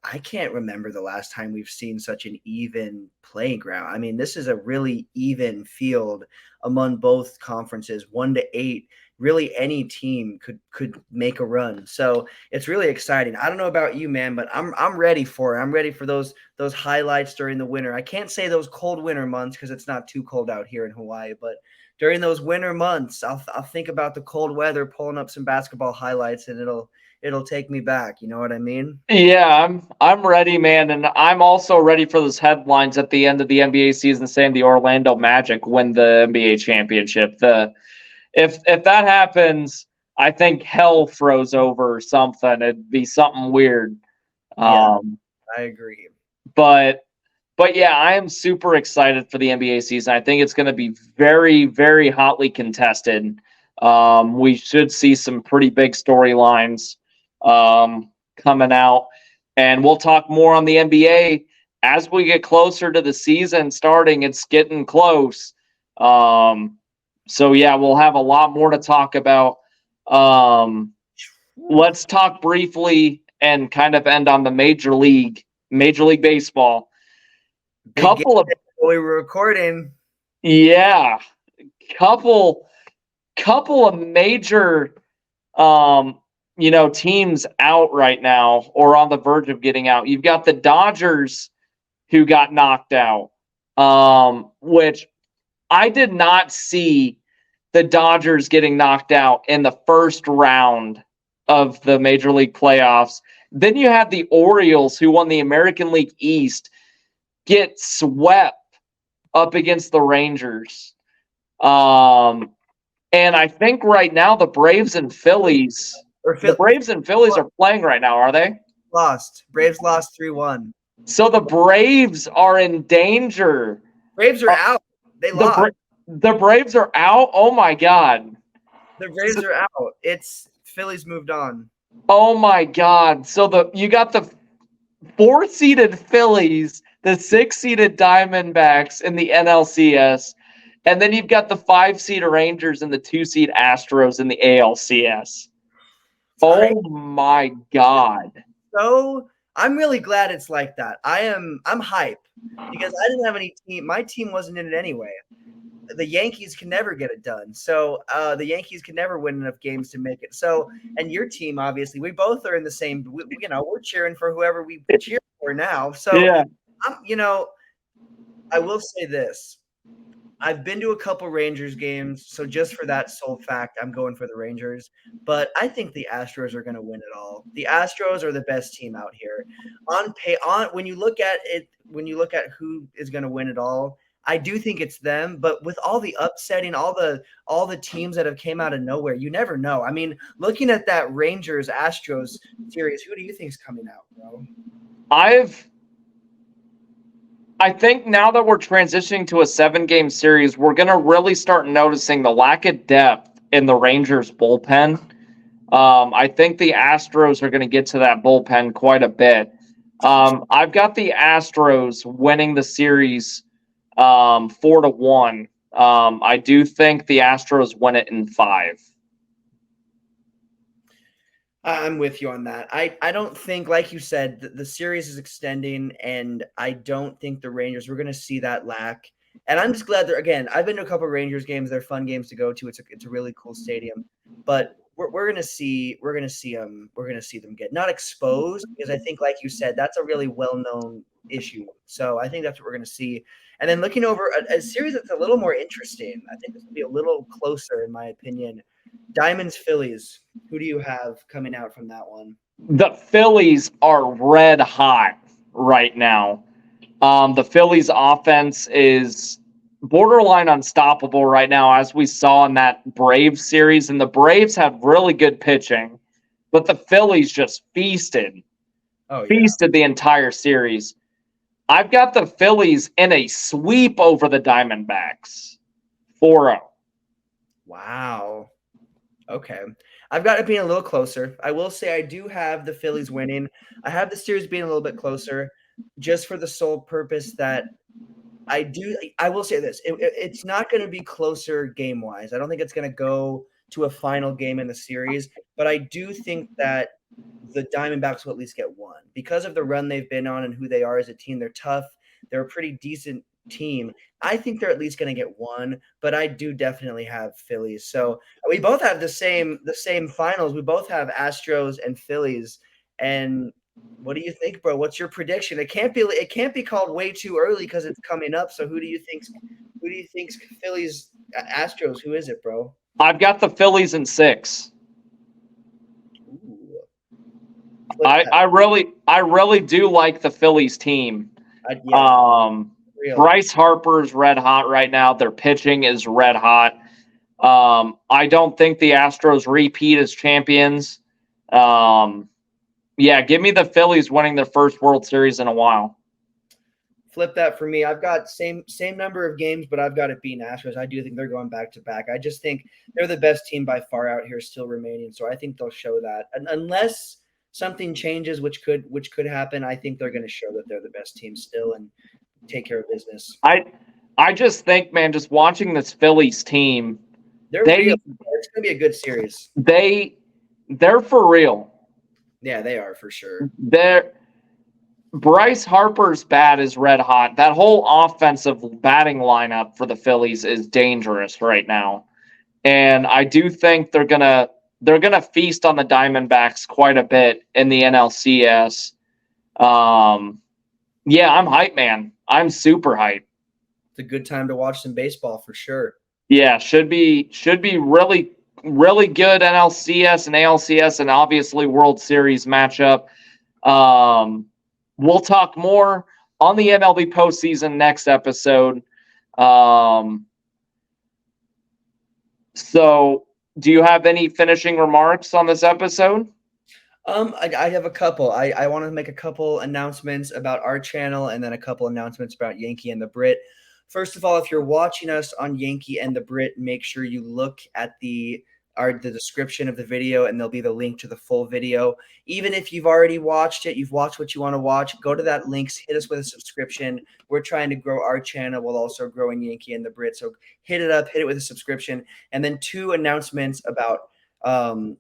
I can't remember the last time we've seen such an even playing ground. I mean, this is a really even field among both conferences, 1-8. Really, any team could make a run. So it's really exciting. I don't know about you, man, but I'm ready for it. I'm ready for those highlights during the winter. I can't say those cold winter months because it's not too cold out here in Hawaii, but during those winter months, I'll think about the cold weather, pulling up some basketball highlights, and it'll take me back. You know what I mean? Yeah, I'm ready, man, and I'm also ready for those headlines at the end of the NBA season saying the Orlando Magic win the NBA championship. If that happens, I think hell froze over or something. It'd be something weird. Yeah, I agree. But yeah, I am super excited for the NBA season. I think it's going to be very, very hotly contested. We should see some pretty big storylines coming out. And we'll talk more on the NBA as we get closer to the season starting. It's getting close. So, yeah, we'll have a lot more to talk about. Let's talk briefly and kind of end on the Major League Baseball. Couple of we were recording. Yeah. Couple of major teams out right now or on the verge of getting out. You've got the Dodgers who got knocked out. Which I did not see the Dodgers getting knocked out in the first round of the Major League playoffs. Then you had the Orioles, who won the American League East, get swept up against the Rangers. And I think right now the Braves and Phillies are playing right now, are they? Braves lost 3-1. So the Braves are in danger. Braves are out. They lost. The Braves are out? Oh, my God. The Braves are out. It's Phillies moved on. Oh, my God. So you got the 4-seeded Phillies, the 6-seeded Diamondbacks in the NLCS, and then you've got the 5-seed Rangers and the 2-seed Astros in the ALCS. Oh my God. So I'm really glad it's like that. I'm hype because I didn't have any team. My team wasn't in it anyway. The Yankees can never get it done. So the Yankees can never win enough games to make it. So, and your team, obviously, we both are in the same, we're cheering for whoever we cheer for now. So, yeah. I will say this. I've been to a couple Rangers games, so just for that sole fact, I'm going for the Rangers. But I think the Astros are going to win it all. The Astros are the best team out here. When you look at it, when you look at who is going to win it all, I do think it's them. But with all the upsetting, all the teams that have came out of nowhere, you never know. I mean, looking at that Rangers Astros series, who do you think is coming out, bro? I think now that we're transitioning to a 7-game series, we're going to really start noticing the lack of depth in the Rangers bullpen. I think the Astros are going to get to that bullpen quite a bit. I've got the Astros winning the series 4-1. I do think the Astros win it in 5. I'm with you on that. I don't think, like you said, the series is extending, and I don't think the Rangers, we're going to see that lack. And I'm just glad again, I've been to a couple of Rangers games. They're fun games to go to. It's a really cool stadium. But we're going to see them get not exposed, because I think, like you said, that's a really well-known issue. So I think that's what we're going to see. And then looking over a series that's a little more interesting, I think this will be a little closer, in my opinion. Diamonds, Phillies. Who do you have coming out from that one? The Phillies are red hot right now. The Phillies offense is borderline unstoppable right now, as we saw in that Braves series. And the Braves have really good pitching, but the Phillies just feasted the entire series. I've got the Phillies in a sweep over the Diamondbacks. 4-0. Wow. Okay. I've got it being a little closer. I will say I do have the Phillies winning. I have the series being a little bit closer, just for the sole purpose that I will say this. It's not going to be closer game-wise. I don't think it's going to go to a final game in the series, but I do think that the Diamondbacks will at least get one. Because of the run they've been on and who they are as a team, they're tough. They're a pretty decent team. I think they're at least going to get one, but I do definitely have Phillies. So we both have the same finals. We both have Astros and Phillies. And what do you think, bro? What's your prediction? It can't be called way too early because it's coming up. So who do you think's Phillies, Astros? Who is it, bro? I've got the Phillies in 6. Ooh. I really do like the Phillies team. Bryce Harper's red hot right now. Their pitching is red hot. I don't think the Astros repeat as champions. Give me the Phillies winning their first World Series in a while. flip that for me. I've got same number of games, but I've got it beating Astros. I do think they're going back to back. I just think they're the best team by far out here still remaining. So I think they'll show that. And unless something changes, which could happen, I think they're going to show that they're the best team still and take care of business. I just think, man, just watching this Phillies team, They're real. It's going to be a good series. They're for real. Yeah, they are for sure. Bryce Harper's bat is red hot. That whole offensive batting lineup for the Phillies is dangerous right now. And I do think they're gonna feast on the Diamondbacks quite a bit in the NLCS. Yeah, I'm hyped, man. I'm super hyped. It's a good time to watch some baseball for sure. Yeah, should be really, really good NLCS and ALCS and obviously World Series matchup. We'll talk more on the MLB postseason next episode. So do you have any finishing remarks on this episode? I have a couple. I want to make a couple announcements about our channel and then a couple announcements about Yankee and the Brit. First of all, if you're watching us on Yankee and the Brit, make sure you look at the description of the video, and there'll be the link to the full video. Even if you've already watched it, you've watched what you want to watch, go to that link, hit us with a subscription. We're trying to grow our channel while also growing Yankee and the Brit. So hit it with a subscription. And then 2 announcements about some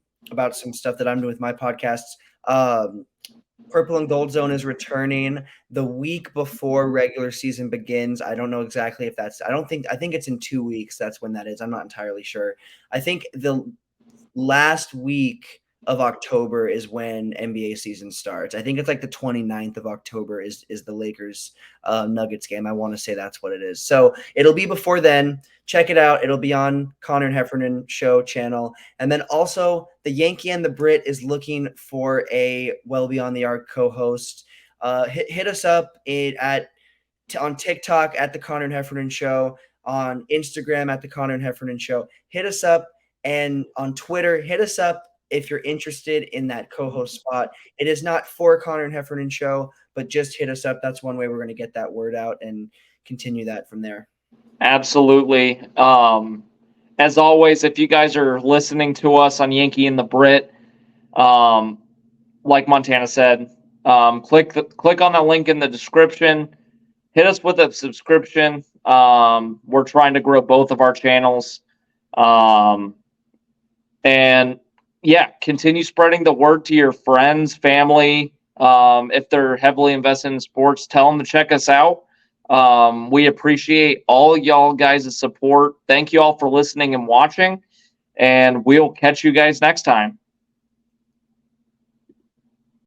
stuff that I'm doing with my podcasts. Purple and Gold Zone is returning the week before regular season begins. I don't know exactly if that's – I think it's in 2 weeks. That's when that is. I'm not entirely sure. I think the last week of October is when NBA season starts. I think it's like the 29th of October is the Lakers Nuggets game. I want to say that's what it is. So it'll be before then. Check it out. It'll be on Connor and Heffernan Show channel. And then also the Yankee and the Brit is looking for a Well Beyond the Arc co-host. Hit us up on TikTok at the Connor and Heffernan Show, on Instagram at the Connor and Heffernan Show. Hit us up, and on Twitter, hit us up if you're interested in that co-host spot. It is not for Connor and Heffernan Show, but just hit us up. That's one way we're going to get that word out and continue that from there. Absolutely. As always, if you guys are listening to us on Yankee and the Brit, like Montana said, click on the link in the description. Hit us with a subscription. We're trying to grow both of our channels. And yeah, continue spreading the word to your friends, family. If they're heavily invested in sports, tell them to check us out. We appreciate all y'all guys' support. Thank you all for listening and watching, and we'll catch you guys next time.